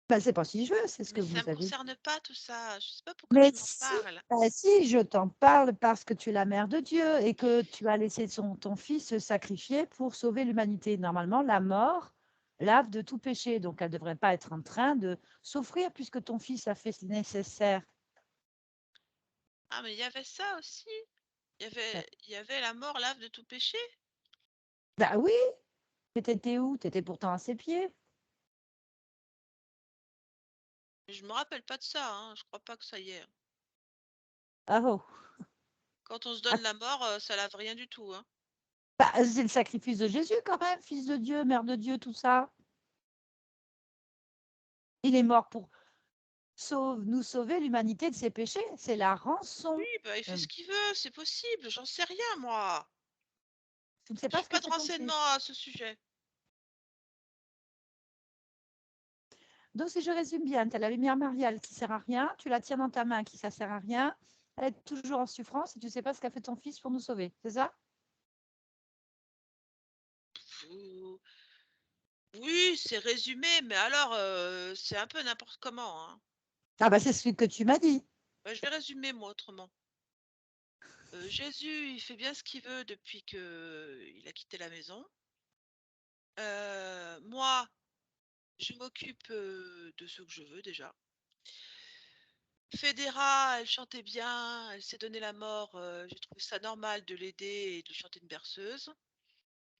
Ben, c'est pas si je veux, c'est ce Mais que ça vous me avez. concerne pas tout ça. Je sais pas pourquoi Mais tu m'en si, parles. ben si, je t'en parle parce que tu es la mère de Dieu et que tu as laissé ton fils se sacrifier pour sauver l'humanité. Normalement, la mort lave de tout péché, donc elle ne devrait pas être en train de souffrir puisque ton fils a fait ce nécessaire. Ah, mais il y avait ça aussi. Il y Ben avait, il y avait la mort lave de tout péché. ben oui, mais t'étais où? T'étais pourtant à ses pieds. Je me rappelle pas de ça, hein. Je crois pas que ça y est. Ah oh. Quand on se Ah, donne la mort, ça lave rien du tout, hein. Bah, c'est le sacrifice de Jésus quand même, fils de Dieu, mère de Dieu, tout ça. Il est mort pour nous sauver l'humanité de ses péchés. C'est la rançon. Oui, bah, il fait ce qu'il veut, c'est possible, j'en sais rien, moi. Tu ne sais Je pas n'ai ce que pas de fait ton fils. renseignements à ce sujet. Donc, si je résume bien, tu as la lumière mariale qui ne sert à rien, tu la tiens dans ta main qui ne sert à rien, elle est toujours en souffrance et tu ne sais pas ce qu'a fait ton fils pour nous sauver, c'est ça? Vous- Oui, c'est résumé, mais alors, c'est un peu n'importe comment, hein. Ah bah c'est celui que tu m'as dit. Bah, je vais résumer, moi, autrement. Jésus, il fait bien ce qu'il veut depuis qu'il a quitté la maison. Moi, je m'occupe de ce que je veux déjà. Fédéra, elle chantait bien, elle s'est donné la mort. J'ai trouvé ça normal de l'aider et de lui chanter une berceuse.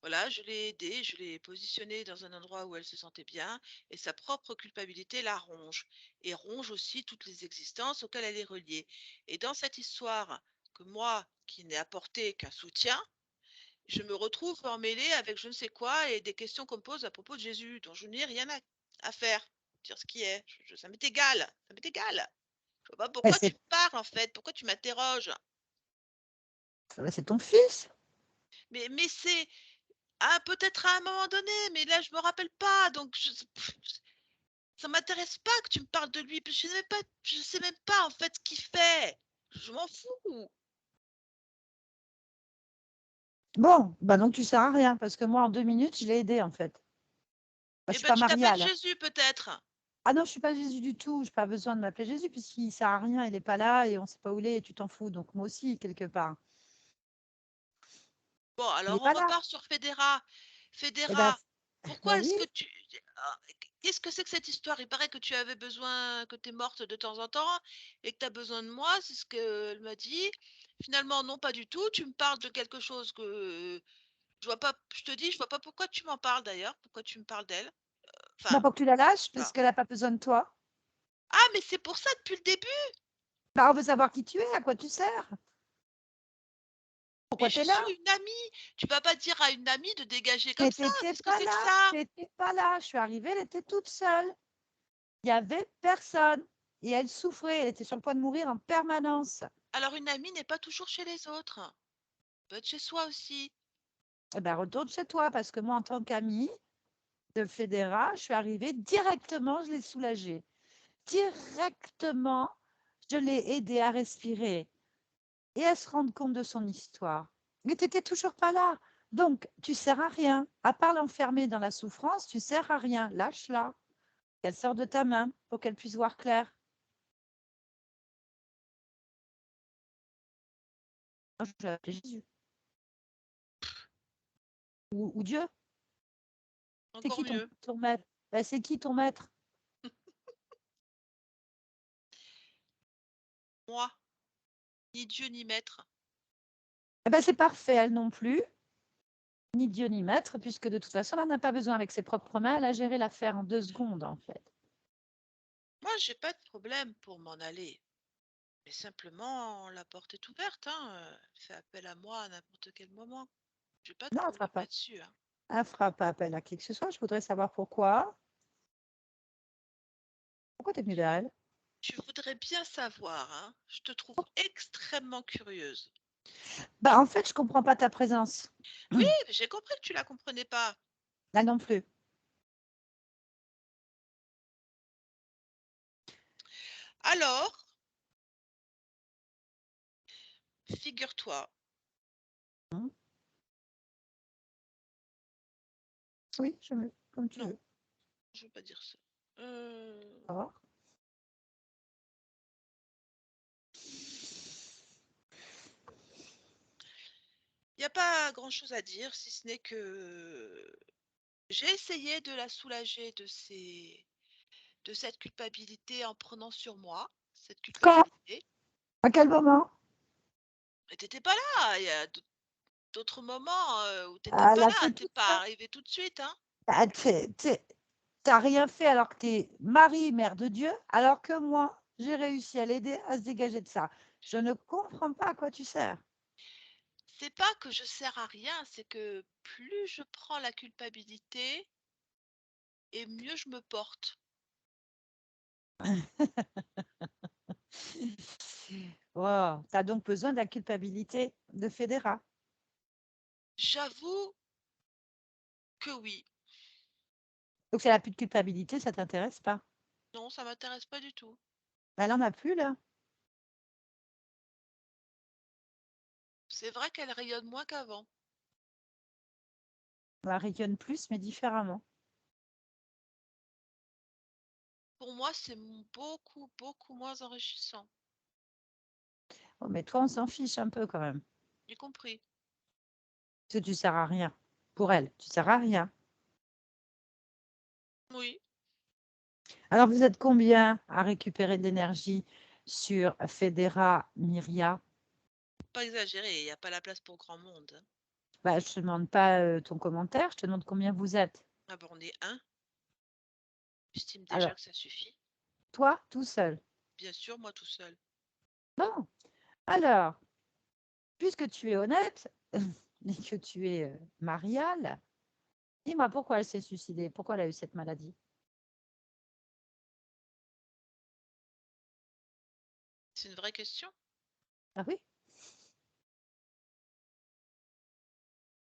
Voilà, je l'ai aidée, je l'ai positionnée dans un endroit où elle se sentait bien, et sa propre culpabilité la ronge, et ronge aussi toutes les existences auxquelles elle est reliée. Et dans cette histoire, que moi, qui n'ai apporté qu'un soutien, je me retrouve emmêlée avec je ne sais quoi et des questions qu'on me pose à propos de Jésus, dont je n'ai rien à faire. Dire ce qui est. Ça m'est égal. Ça m'est égal. Je vois pas Mais pourquoi tu me parles en fait. Pourquoi tu m'interroges. c'est ton fils. Mais c'est. Ah, peut-être à un moment donné, mais là je me rappelle pas. Donc ça m'intéresse pas que tu me parles de lui. Je sais même pas en fait ce qu'il fait. Je m'en fous. Bon, bah donc tu sers à rien parce que moi en 2 minutes je l'ai aidé en fait. Bah, je Eh suis ben pas tu t'appelles mariale. Jésus peut-être. Ah non, je suis pas Jésus du tout. Je n'ai pas besoin de m'appeler Jésus puisqu'il sert à rien. Il n'est pas là et on ne sait pas où il est et tu t'en fous. Donc moi aussi quelque part. Bon, Il n'est alors on pas là. repart sur Fédéra. Eh ben, Fédéra, bah pourquoi est-ce oui. que tu... Ah, qu'est-ce que c'est que cette histoire? Il paraît que tu avais besoin, que tu es morte de temps en temps et que tu as besoin de moi, c'est ce qu'elle m'a dit. Finalement, non, pas du tout. Tu me parles de quelque chose que je vois pas. Je te dis, je vois pas pourquoi tu m'en parles d'ailleurs. Pourquoi tu me parles d'elle? Bah, Enfin, pour que tu la lâches parce voilà. qu'elle n'a pas besoin de toi. Ah, mais c'est pour ça depuis le début. Bah, on veut savoir qui tu es, à quoi tu sers. Mais Pourquoi tu je es là? suis une amie. Tu vas pas dire à une amie de dégager comme Mais ça. t'étais Qu'est-ce que pas c'est que là. ça? T'étais pas là. Je suis arrivée, elle était toute seule. Il n'y avait personne. Et elle souffrait. Elle était sur le point de mourir en permanence. Alors une amie n'est pas toujours chez les autres. Peut être chez soi aussi. Eh ben, retourne chez toi parce que moi, en tant qu'amie de Fédéra, je suis arrivée directement, je l'ai soulagée. Directement, je l'ai aidée à respirer et à se rendre compte de son histoire. Mais tu n'étais toujours pas là. Donc, tu sers à rien. À part l'enfermer dans la souffrance, tu sers à rien. Lâche-la. Qu'elle sort de ta main pour qu'elle puisse voir clair. Je vais appeler Jésus. Ou Dieu. C'est Encore qui mieux. ton maître? Ben, c'est qui ton maître? Moi, ni Dieu ni maître. Eh ben, c'est parfait, elle non plus. Ni Dieu ni maître, puisque de toute façon, elle n'a pas besoin avec ses propres mains, elle a géré l'affaire en 2 secondes, en fait. Moi, j'ai pas de problème pour m'en aller. Mais simplement, la porte est ouverte, hein. Elle fait appel à moi à n'importe quel moment. J'ai pas de Non, elle ne fera problème pas. là-dessus, hein. Elle ne fera pas appel à qui que ce soit. Je voudrais savoir pourquoi. Pourquoi tu es venue vers elle? Tu voudrais bien savoir, hein. Je te trouve extrêmement curieuse. Bah, en fait, je ne comprends pas ta présence. Oui, j'ai compris que tu la comprenais pas. Là non plus. Alors, figure-toi. Hein. Oui, je veux, comme tu Non, veux. je veux pas dire ça. D'accord. Il n'y a pas grand-chose à dire, si ce n'est que j'ai essayé de la soulager de cette culpabilité en prenant sur moi cette Quand? culpabilité. À quel moment? Mais t'étais pas là. Il y a d'autres moments où t'étais Elle pas a là. fait T'es tout pas ça. arrivé tout de suite, hein. Bah, t'as rien fait alors que tu es Marie, mère de Dieu, alors que moi, j'ai réussi à l'aider à se dégager de ça. Je ne comprends pas à quoi tu sers. C'est pas que je sers à rien, c'est que plus je prends la culpabilité et mieux je me porte. Wow, tu as donc besoin de la culpabilité de Federa. J'avoue que oui. Donc, si elle n'a plus de culpabilité, ça ne t'intéresse pas. Non, ça m'intéresse pas du tout. Elle n'en a plus, là. C'est vrai qu'elle rayonne moins qu'avant. Elle rayonne plus, mais différemment. Pour moi, c'est beaucoup, beaucoup moins enrichissant. Oh, mais toi, on s'en fiche un peu quand même. J'ai compris. Parce que tu ne sers à rien. Pour elle, tu ne sers à rien. Oui. Alors, vous êtes combien à récupérer de l'énergie sur Federa Myria? Pas exagéré, il n'y a pas la place pour grand monde. Hein. Bah, je ne te demande pas ton commentaire, je te demande combien vous êtes. Ah bon, on est un. J'estime déjà Alors, que ça suffit. toi, tout seul. Bien sûr, moi tout seul. Bon, alors, puisque tu es honnête et que tu es mariale, dis-moi pourquoi elle s'est suicidée, pourquoi elle a eu cette maladie. C'est une vraie question. Ah oui?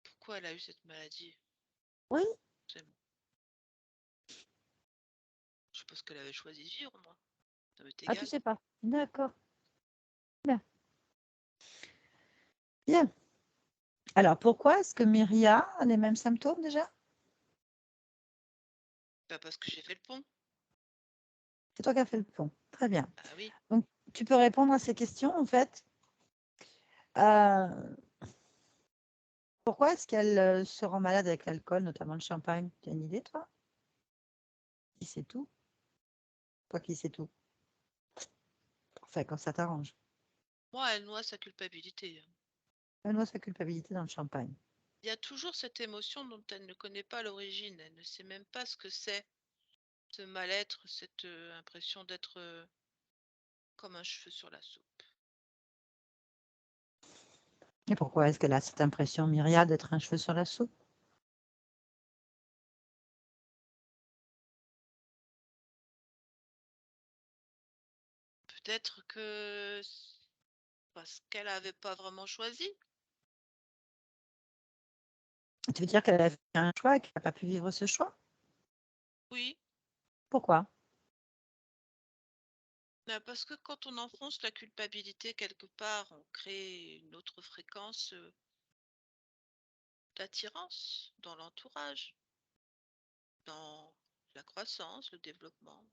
Pourquoi elle a eu cette maladie? Oui? C'est bon. Je suppose qu'elle avait choisi de vivre, moi. Ça m'est Ah, tu égal. sais pas. D'accord. Bien. Bien. Alors, pourquoi est-ce que Myria a les mêmes symptômes déjà? Pas parce que j'ai fait le pont. C'est toi qui as fait le pont. Très bien. Ah oui. Donc, tu peux répondre à ces questions, en fait. Euh, pourquoi est-ce qu'elle se rend malade avec l'alcool, notamment le champagne? Tu as une idée, toi? Qui sait tout? Toi qui sais tout. Enfin, quand ça t'arrange. Moi, elle noie sa culpabilité. Hein. Elle noie sa culpabilité dans le champagne. Il y a toujours cette émotion dont elle ne connaît pas l'origine. Elle ne sait même pas ce que c'est, ce mal-être, cette impression d'être comme un cheveu sur la soupe. Et pourquoi est-ce qu'elle a cette impression, Myria, d'être un cheveu sur la soupe? Peut-être que parce qu'elle n'avait pas vraiment choisi. Tu veux dire qu'elle a fait un choix et qu'elle n'a pas pu vivre ce choix? Oui, Pourquoi? parce que quand on enfonce la culpabilité quelque part, on crée une autre fréquence d'attirance dans l'entourage, dans la croissance, le développement,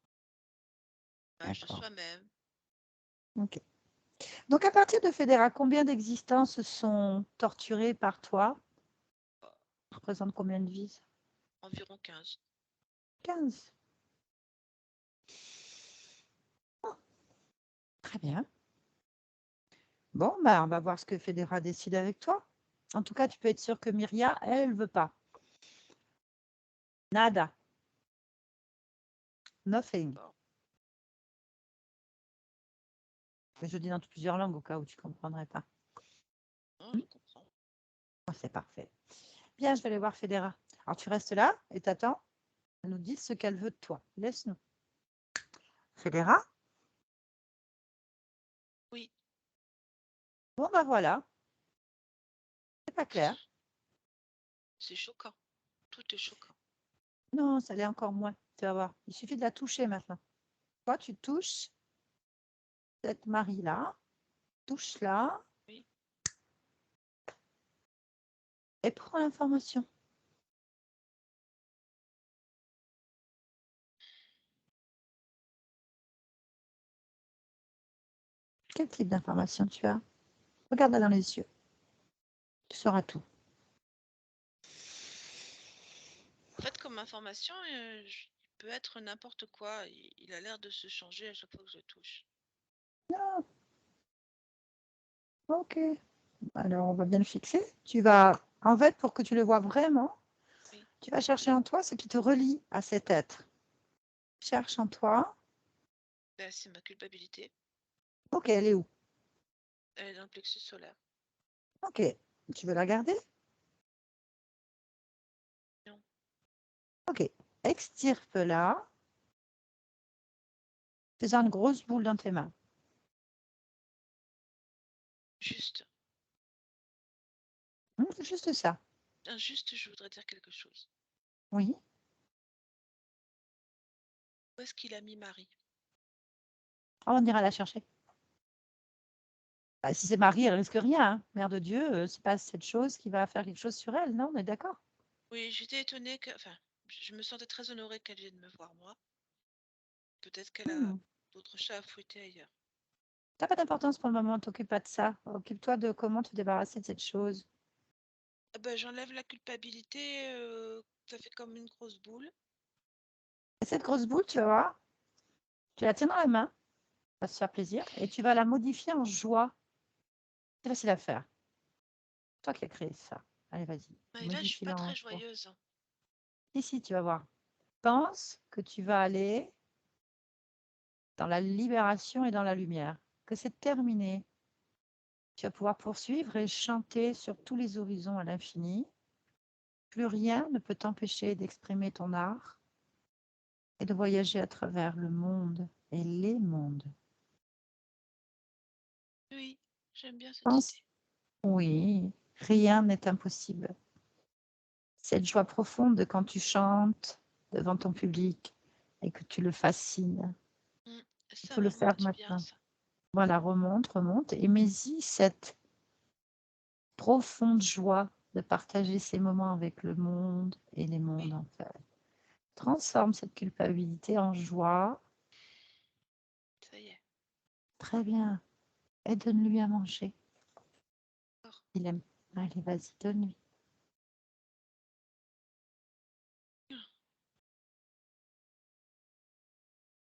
l'image de D'accord. soi-même. Ok. Donc, à partir de Fédéra, combien d'existences sont torturées par toi? Ça représente combien de vies? Environ 15. 15. Oh, très bien. Bon, bah, on va voir ce que Fédéra décide avec toi. En tout cas, tu peux être sûr que Myria, elle ne veut pas. Nada. Nothing. Bon, Mais je dis dans plusieurs langues au cas où tu ne comprendrais pas. je comprends. Oh, c'est parfait. Bien, je vais aller voir Fédéra. Alors, tu restes là et t'attends. Elle nous dit ce qu'elle veut de toi. Laisse-nous. Fédéra? Oui, Bon, bah voilà. C'est pas clair. c'est choquant. Tout est choquant. Non, ça l'est encore moins. Tu vas voir. Il suffit de la toucher maintenant. Toi, tu touches cette Marie-là. Touche-la Oui. et prends l'information. Quel type d'information tu as? Regarde-la dans les yeux. Tu sauras tout. En fait, comme information, il peut être n'importe quoi. Il a l'air de se changer à chaque fois que je le touche. Ah, ok. Alors, on va bien le fixer. Tu vas, en fait, pour que tu le vois vraiment, Oui. tu vas chercher en toi ce qui te relie à cet être. Cherche en toi. Là, c'est ma culpabilité. Ok, elle est où? Elle est dans le plexus solaire. Ok. Tu veux la garder? Non. Ok. Extirpe-la. Faisant une grosse boule dans tes mains. Juste, Juste ça. juste, je voudrais dire quelque chose. Oui. Où est-ce qu'il a mis Marie? Oh, on ira la chercher. Bah, si c'est Marie, elle risque rien, hein. Mère de Dieu, c'est pas cette chose qui va faire quelque chose sur elle, non? On est d'accord? Oui, j'étais étonnée que, enfin, je me sentais très honorée qu'elle vienne me voir, moi. Peut-être qu'elle a d'autres chats à fouetter ailleurs. T'as pas d'importance pour le moment, t'occupe pas de ça. Occupe-toi de comment te débarrasser de cette chose. Ah ben, j'enlève la culpabilité, ça fait comme une grosse boule. Et cette grosse boule, tu vas voir, tu la tiens dans la main, ça va se faire plaisir, et tu vas la modifier en joie. C'est facile à faire. Toi qui as créé ça. Allez, vas-y. Mais là, je suis pas Modifie-la en très joie. joyeuse. Ici, tu vas voir. Pense que tu vas aller dans la libération et dans la lumière, que c'est terminé. Tu vas pouvoir poursuivre et chanter sur tous les horizons à l'infini. Plus rien ne peut t'empêcher d'exprimer ton art et de voyager à travers le monde et les mondes. Oui, j'aime bien cette Pense, idée. oui, rien n'est impossible. Cette joie profonde de quand tu chantes devant ton public et que tu le fascines. Il Ça faut me le faire remonte bien, maintenant. ça. Voilà, remonte, remonte, et mets-y cette profonde joie de partager ces moments avec le monde et les mondes, Oui, en fait. Transforme cette culpabilité en joie. ça y est. Très bien. Et donne-lui à manger. D'accord. Il aime. Allez, vas-y, donne-lui.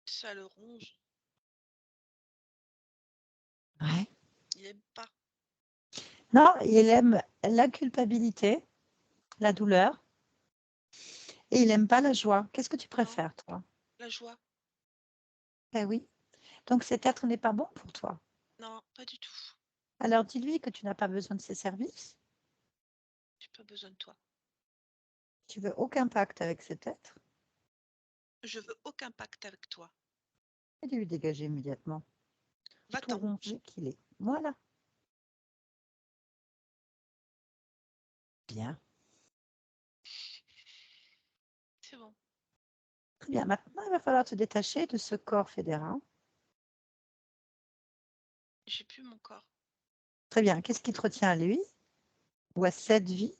Ça le ronge. Ouais. Il aime pas. Non, il aime la culpabilité, la douleur, et il n'aime pas la joie. Qu'est-ce que tu Non, préfères, toi? la joie. Ben oui. Donc cet être n'est pas bon pour toi. Non, pas du tout. Alors dis-lui que tu n'as pas besoin de ses services, J'ai pas besoin de toi. tu veux aucun pacte avec cet être, Je veux aucun pacte avec toi. et de lui dégager immédiatement. Tout Va-t'en. rongé qu'il est. Voilà. Bien. C'est bon. Très bien. Maintenant, il va falloir te détacher de ce corps fédéral. J'ai plus mon corps. Très bien. Qu'est-ce qui te retient à lui ou à cette vie?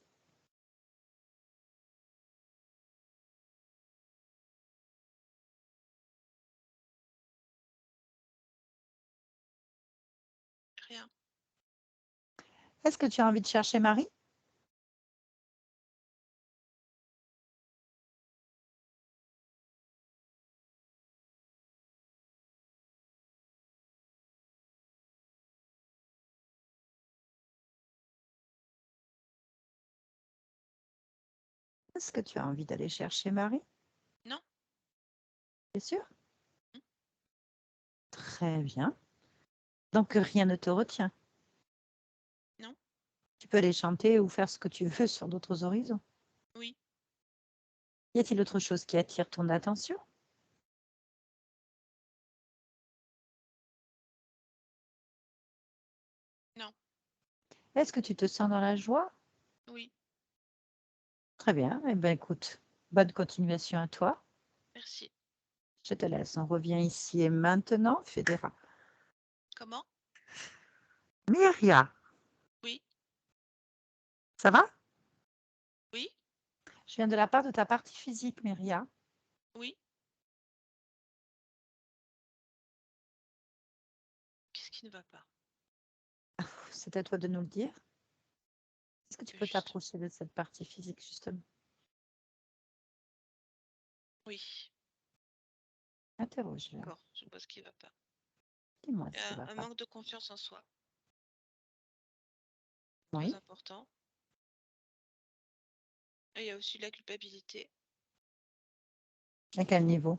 Rien. Est-ce que tu as envie de chercher Marie? Est-ce que tu as envie d'aller chercher Marie? Non. Bien sûr. Hmm. Très bien. Donc rien ne te retient. Non. Tu peux aller chanter ou faire ce que tu veux sur d'autres horizons. Oui. Y a-t-il autre chose qui attire ton attention? Non. Est-ce que tu te sens dans la joie? Oui. Très bien. Eh bien, écoute, bonne continuation à toi. Merci. Je te laisse. On revient ici et maintenant. Fédéra. Comment? Myria, Oui. ça va? Oui. Je viens de la part de ta partie physique, Myria. Oui. Qu'est-ce qui ne va pas? C'est à toi de nous le dire. Est-ce que tu peux Juste. t'approcher de cette partie physique, justement? Oui. Interroge-la. D'accord. Je vois ce qui ne va pas. Dis-moi Il y ce qui ne a va un pas. manque de confiance en soi. Très Oui. important. Et il y a aussi la culpabilité. À quel niveau?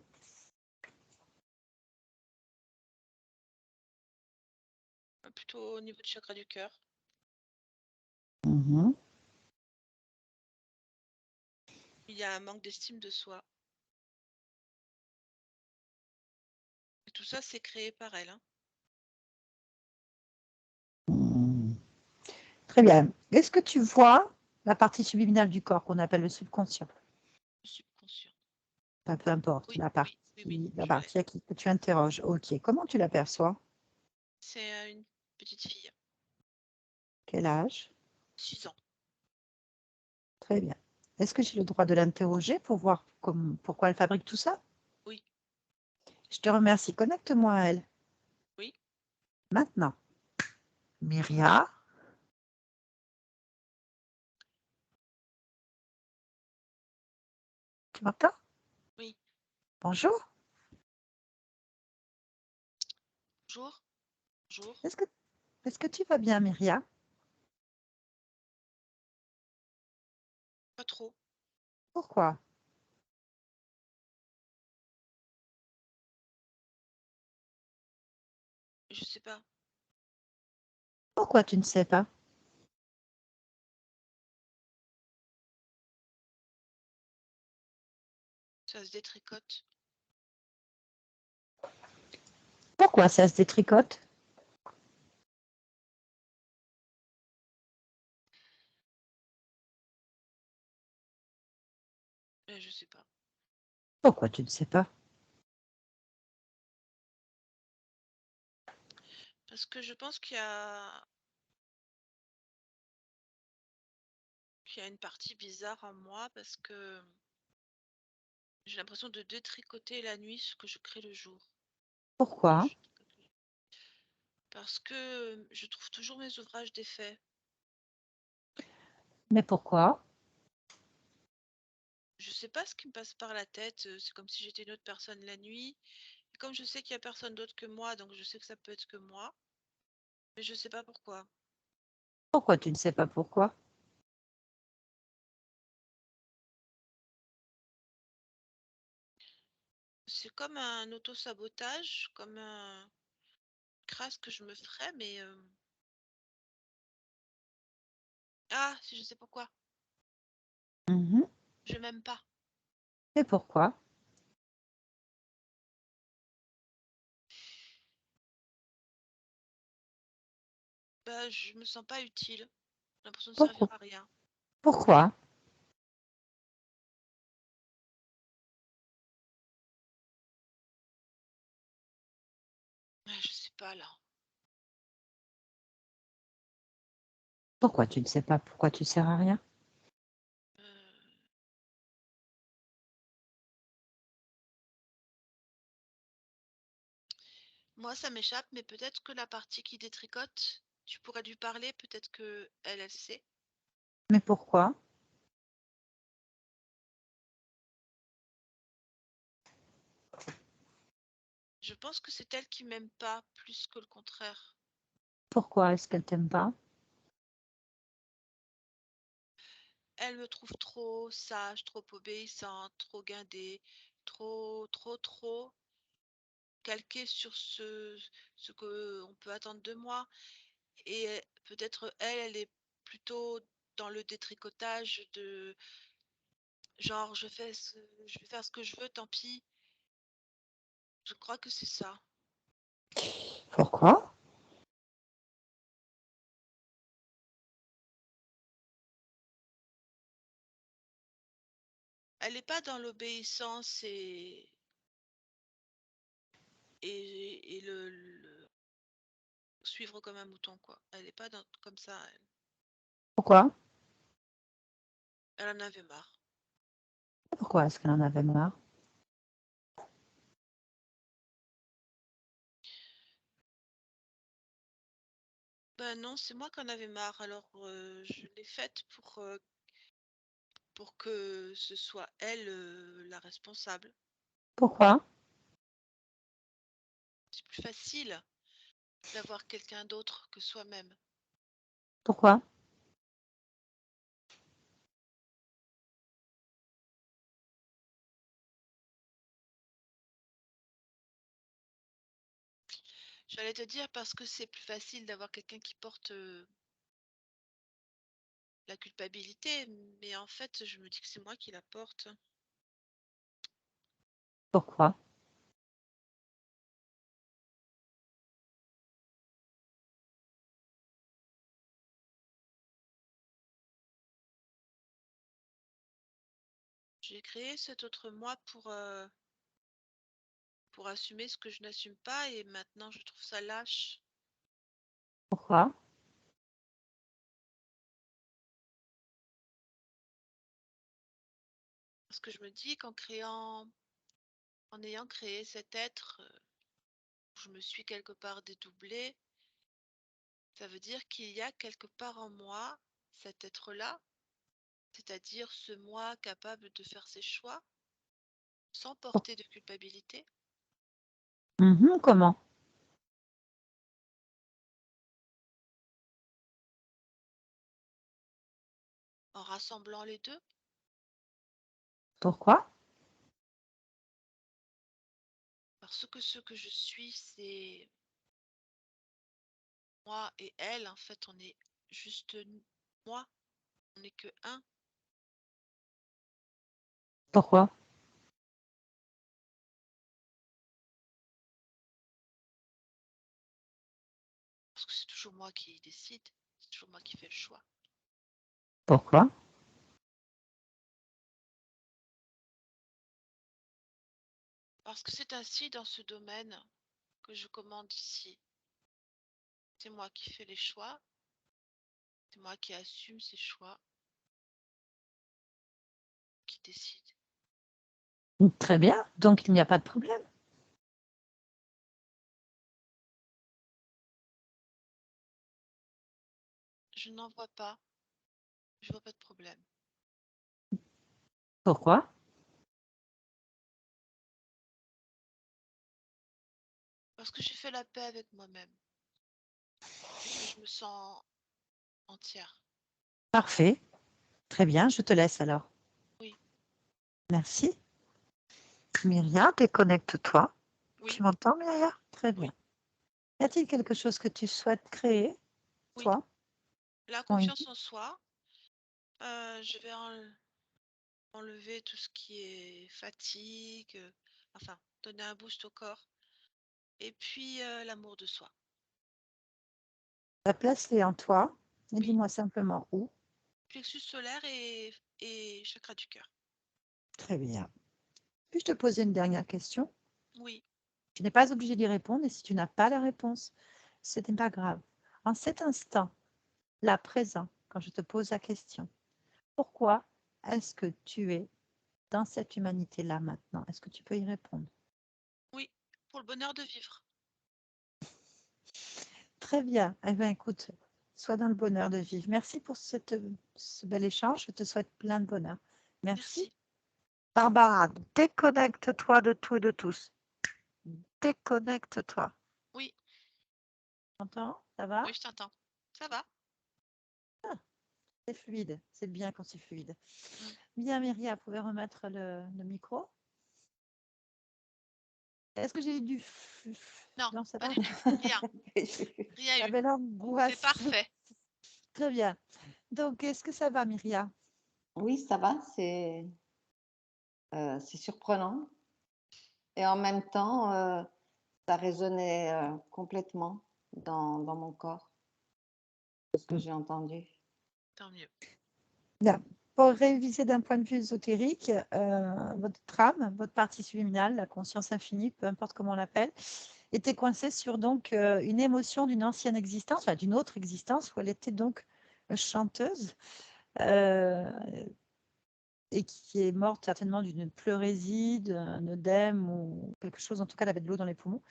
Plutôt au niveau du chakra du cœur. Mhm. Il y a un manque d'estime de soi. Et tout ça, c'est créé par elle. Hein. Hmm. Très bien. Est-ce que tu vois la partie subliminale du corps qu'on appelle le subconscient? Le subconscient. Enfin, peu importe, Oui, oui, oui, oui, la je l'ai. partie que tu interroges. Ok. Comment tu l'aperçois? C'est une petite fille, Quel âge? 6 ans. Très bien. Est-ce que j'ai le droit de l'interroger pour voir pourquoi elle fabrique tout ça? Oui, Je te remercie. Connecte-moi à elle. oui, Maintenant. Myria, tu m'entends? oui. Bonjour. Bonjour, bonjour. Est-ce que, est-ce que tu vas bien, Myria? Pas trop. Pourquoi? Je sais pas. Pourquoi tu ne sais pas? Ça se détricote. Pourquoi ça se détricote? Je sais pas. Pourquoi tu ne sais pas? Parce que je pense qu'il y a une partie bizarre en moi parce que j'ai l'impression de détricoter la nuit ce que je crée le jour. Pourquoi? Parce que je trouve toujours mes ouvrages défaits. Mais pourquoi? Je sais pas ce qui me passe par la tête. C'est comme si j'étais une autre personne la nuit. Et comme je sais qu'il y a personne d'autre que moi, donc je sais que ça peut être que moi. Mais je sais pas pourquoi. Pourquoi tu ne sais pas pourquoi? C'est comme un auto-sabotage, comme un crasse que je me ferais, mais ah, si je sais pourquoi. Mhm. Je m'aime pas. Et pourquoi? Bah, je me sens pas utile. J'ai l'impression de servir Pourquoi? à rien. Pourquoi? Je sais pas là. Pourquoi tu ne sais pas pourquoi tu sers à rien? Euh, Moi, ça m'échappe, mais peut-être que la partie qui détricote, tu pourrais lui parler, peut-être que elle sait. Mais pourquoi? Je pense que c'est elle qui m'aime pas plus que le contraire. Pourquoi est-ce qu'elle t'aime pas? Elle me trouve trop sage, trop obéissante, trop guindée, trop calquée sur ce que on peut attendre de moi. Et peut-être elle est plutôt dans le détricotage de genre je vais faire ce que je veux, tant pis. Je crois que c'est ça. Pourquoi? Elle n'est pas dans l'obéissance et le suivre comme un mouton, quoi. Elle n'est pas comme ça. Pourquoi? Elle en avait marre. Pourquoi est-ce qu'elle en avait marre? Ben non, c'est moi qui en avais marre. Alors je l'ai faite pour que ce soit elle la responsable. Pourquoi? C'est plus facile d'avoir quelqu'un d'autre que soi-même. Pourquoi? J'allais te dire parce que c'est plus facile d'avoir quelqu'un qui porte la culpabilité, mais en fait, je me dis que c'est moi qui la porte. Pourquoi? J'ai créé cet autre moi pour assumer ce que je n'assume pas et maintenant je trouve ça lâche. Pourquoi? Parce que je me dis en ayant créé cet être, je me suis quelque part dédoublée, ça veut dire qu'il y a quelque part en moi cet être-là, c'est-à-dire ce moi capable de faire ses choix sans porter de culpabilité, Comment? en rassemblant les deux. Pourquoi? Parce que ce que je suis, c'est moi et elle. En fait, on est juste moi, on n'est que un. Pourquoi? Parce que c'est toujours moi qui décide, c'est toujours moi qui fais le choix. Pourquoi? Parce que c'est ainsi dans ce domaine que je commande ici. C'est moi qui fais les choix, c'est moi qui assume ces choix, qui décide. Très bien, donc il n'y a pas de problème. Je n'en vois pas, je vois pas de problème. Pourquoi? Parce que j'ai fait la paix avec moi-même et que je me sens entière. Parfait. Très bien, je te laisse alors. Oui, Merci. Myria, déconnecte-toi. oui, Tu m'entends, Myria? Très bien. oui, Y a-t-il quelque chose que tu souhaites créer, oui. toi? La Oui. confiance en soi, je vais enlever tout ce qui est fatigue, enfin, donner un boost au corps. Et puis, l'amour de soi. La place est en toi. Et Oui, dis-moi simplement où. plexus solaire et chakra du cœur. Très bien. Puis-je te poser une dernière question? Oui, Tu n'es pas obligé d'y répondre et si tu n'as pas la réponse, ce n'est pas grave. En cet instant, là, présent, quand je te pose la question, pourquoi est-ce que tu es dans cette humanité-là maintenant? Est-ce que tu peux y répondre? oui, pour le bonheur de vivre. Très bien. Eh bien, écoute, sois dans le bonheur de vivre. Merci pour ce bel échange. Je te souhaite plein de bonheur. Merci. Merci. Barbara, déconnecte-toi de tout et de tous. Déconnecte-toi. Oui, T'entends? Ça va? oui, je t'entends. Ça va? C'est fluide. C'est bien quand c'est fluide. Mm. Bien, Myria, vous pouvez remettre le micro. Est-ce que j'ai eu du Non, Non, ça pas va? du tout. Rien. Rien eu. J'avais C'est l'angoisse. parfait. Très bien. Donc, est-ce que ça va, Myria? Oui, ça va, c'est surprenant et en même temps, ça résonnait, complètement dans mon corps, ce que j'ai entendu. Tant mieux. Bien. Pour réviser d'un point de vue ésotérique, votre âme, votre partie subliminale, la conscience infinie, peu importe comment on l'appelle, était coincée sur donc une émotion d'une ancienne existence, enfin d'une autre existence, où elle était donc chanteuse euh, et qui est morte certainement d'une pleurésie, d'un œdème ou quelque chose. En tout cas, elle avait de l'eau dans les poumons.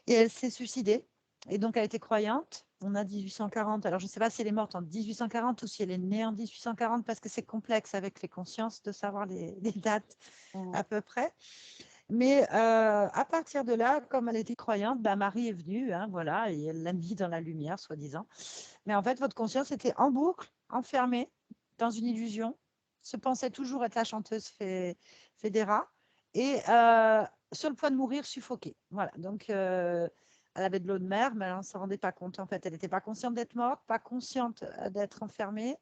Et elle s'est suicidée. Et donc, elle était croyante. On a 1840. Alors, je ne sais pas si elle est morte en 1840 ou si elle est née en 1840 parce que c'est complexe avec les consciences de savoir les dates Mmh. à peu près. Mais à partir de là, comme elle était croyante, bah, Marie est venue, hein, voilà, et elle l'a mis dans la lumière, soi-disant. Mais en fait, votre conscience était en boucle, enfermée dans une illusion, se pensait toujours être la chanteuse Fédéra, et sur le point de mourir, suffoquée. Voilà, donc elle avait de l'eau de mer, mais elle ne s'en rendait pas compte. En fait, elle n'était pas consciente d'être morte, pas consciente d'être enfermée,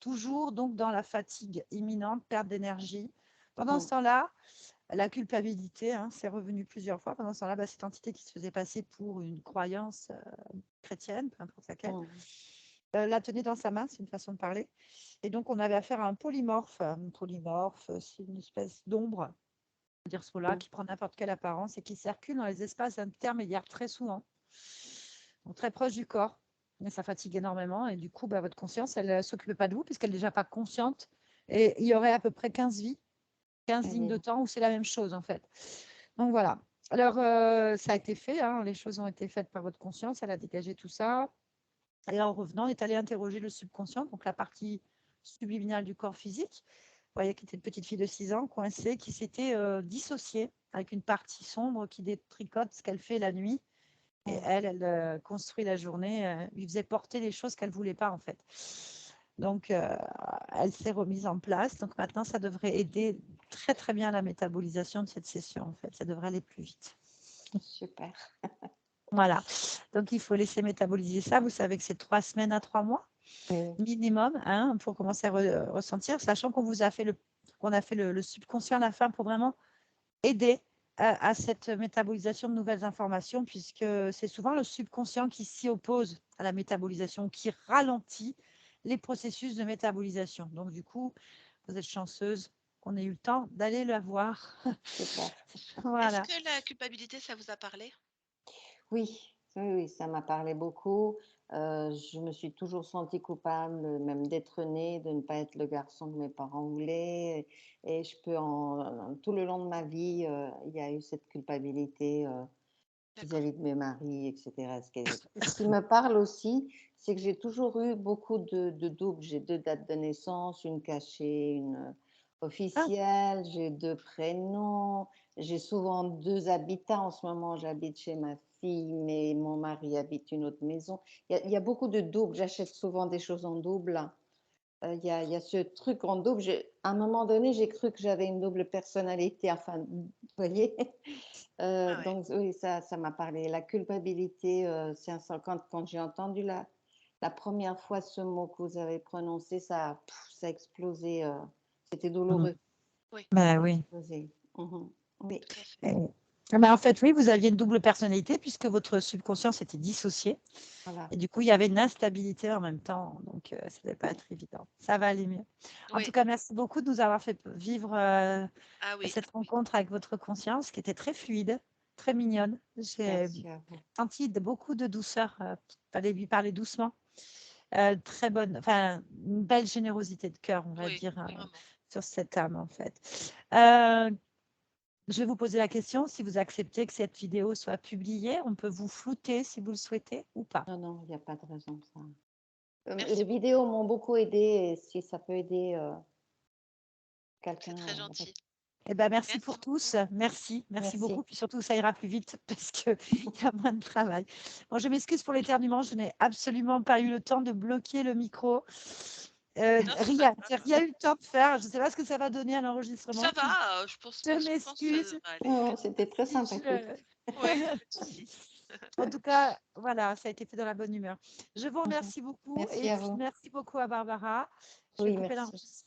toujours donc dans la fatigue imminente, perte d'énergie. Pendant ce Mm. temps-là, la culpabilité, hein, c'est revenu plusieurs fois. Pendant ce temps-là, cette entité qui se faisait passer pour une croyance chrétienne, peu importe laquelle, Mm. la tenait dans sa main, c'est une façon de parler. Et donc, on avait affaire à un polymorphe. Un polymorphe, c'est une espèce d'ombre, dire ce mot-là, Mm. qui prend n'importe quelle apparence et qui circule dans les espaces intermédiaires très souvent, donc très proche du corps. Mais ça fatigue énormément et du coup, votre conscience, elle ne s'occupait pas de vous puisqu'elle n'est déjà pas consciente. Et il y aurait à peu près 15 vies, 15 lignes de temps où c'est la même chose en fait. Donc voilà. Alors, ça a été fait, hein, les choses ont été faites par votre conscience, elle a dégagé tout ça. Et en revenant, on est allé interroger le subconscient, donc la partie subliminale du corps physique. Vous voyez, qui était une petite fille de 6 ans, coincée, qui s'était dissociée avec une partie sombre qui détricote ce qu'elle fait la nuit. Et elle construit la journée, lui faisait porter des choses qu'elle ne voulait pas en fait. Donc, elle s'est remise en place. Donc maintenant, ça devrait aider très très bien à la métabolisation de cette session en fait. Ça devrait aller plus vite. Super. Voilà. Donc, il faut laisser métaboliser ça. Vous savez que c'est 3 semaines à 3 mois Oui. minimum, hein, pour commencer à ressentir, sachant qu'on vous a fait le subconscient à la fin pour vraiment aider à cette métabolisation de nouvelles informations, puisque c'est souvent le subconscient qui s'y oppose à la métabolisation, qui ralentit les processus de métabolisation. Donc, du coup, vous êtes chanceuse qu'on ait eu le temps d'aller la voir. Super. Est-ce Voilà. que la culpabilité, ça vous a parlé? Oui, oui, oui, ça m'a parlé beaucoup. Je me suis toujours sentie coupable, même d'être née, de ne pas être le garçon que mes parents voulaient. Et je peux tout le long de ma vie, il y a eu cette culpabilité D'accord. vis-à-vis de mes maris, etc. Ce qui me parle aussi, c'est que j'ai toujours eu beaucoup de doubles. J'ai 2 dates de naissance, une cachée, une Ah, officielle, j'ai 2 prénoms, j'ai souvent 2 habitats. En ce moment, j'habite chez ma fille, mais mon mari habite une autre maison. Il y a beaucoup de doubles. J'achète souvent des choses en double. Il y a ce truc en double. À un moment donné, j'ai cru que j'avais une double personnalité. Enfin, vous voyez? Ah ouais. Donc oui, ça m'a parlé. La culpabilité, quand j'ai entendu la première fois ce mot que vous avez prononcé, ça a explosé. C'était mhm. douloureux. Oui, Ça a Oui. explosé. Mhm. Oui, tout à fait. En fait, oui, vous aviez une double personnalité puisque votre subconscient s'était dissocié. voilà. Et du coup, il y avait une instabilité en même temps. Donc, ça ne devait pas être évident. Ça va aller mieux. En tout Oui. cas, merci beaucoup de nous avoir fait vivre Ah oui. cette rencontre avec votre conscience qui était très fluide, très mignonne. J'ai Merci à vous. senti beaucoup de douceur. Fallait lui parler doucement. Très bonne, enfin, une belle générosité de cœur, on va Oui, dire, vraiment. sur cette âme, en fait. Euh, je vais vous poser la question, si vous acceptez que cette vidéo soit publiée, on peut vous flouter si vous le souhaitez ou pas. Non, non, il n'y a pas de raison de ça. Les Merci beaucoup. vidéos m'ont beaucoup aidé et si ça peut aider C'est quelqu'un. très gentil. Eh ben, merci Merci pour beaucoup. tous. Merci Merci. beaucoup. Puis surtout, ça ira plus vite parce qu'il y a moins de travail. Bon, je m'excuse pour l'éternuement. Je n'ai absolument pas eu le temps de bloquer le micro. Non, c'est pas Rien. grave. J'ai rien eu le temps de faire. Je ne sais pas ce que ça va donner à l'enregistrement. Ça va, je pense Je que ça m'excuse. devrait aller. Oh, c'était très Si sympathique. Oui, pas de souci. En tout cas, voilà, ça a été fait dans la bonne humeur. Je vous Mhm. remercie beaucoup Merci et à puis vous. merci beaucoup à Barbara. Je vais Oui, couper merci. l'enregistrement.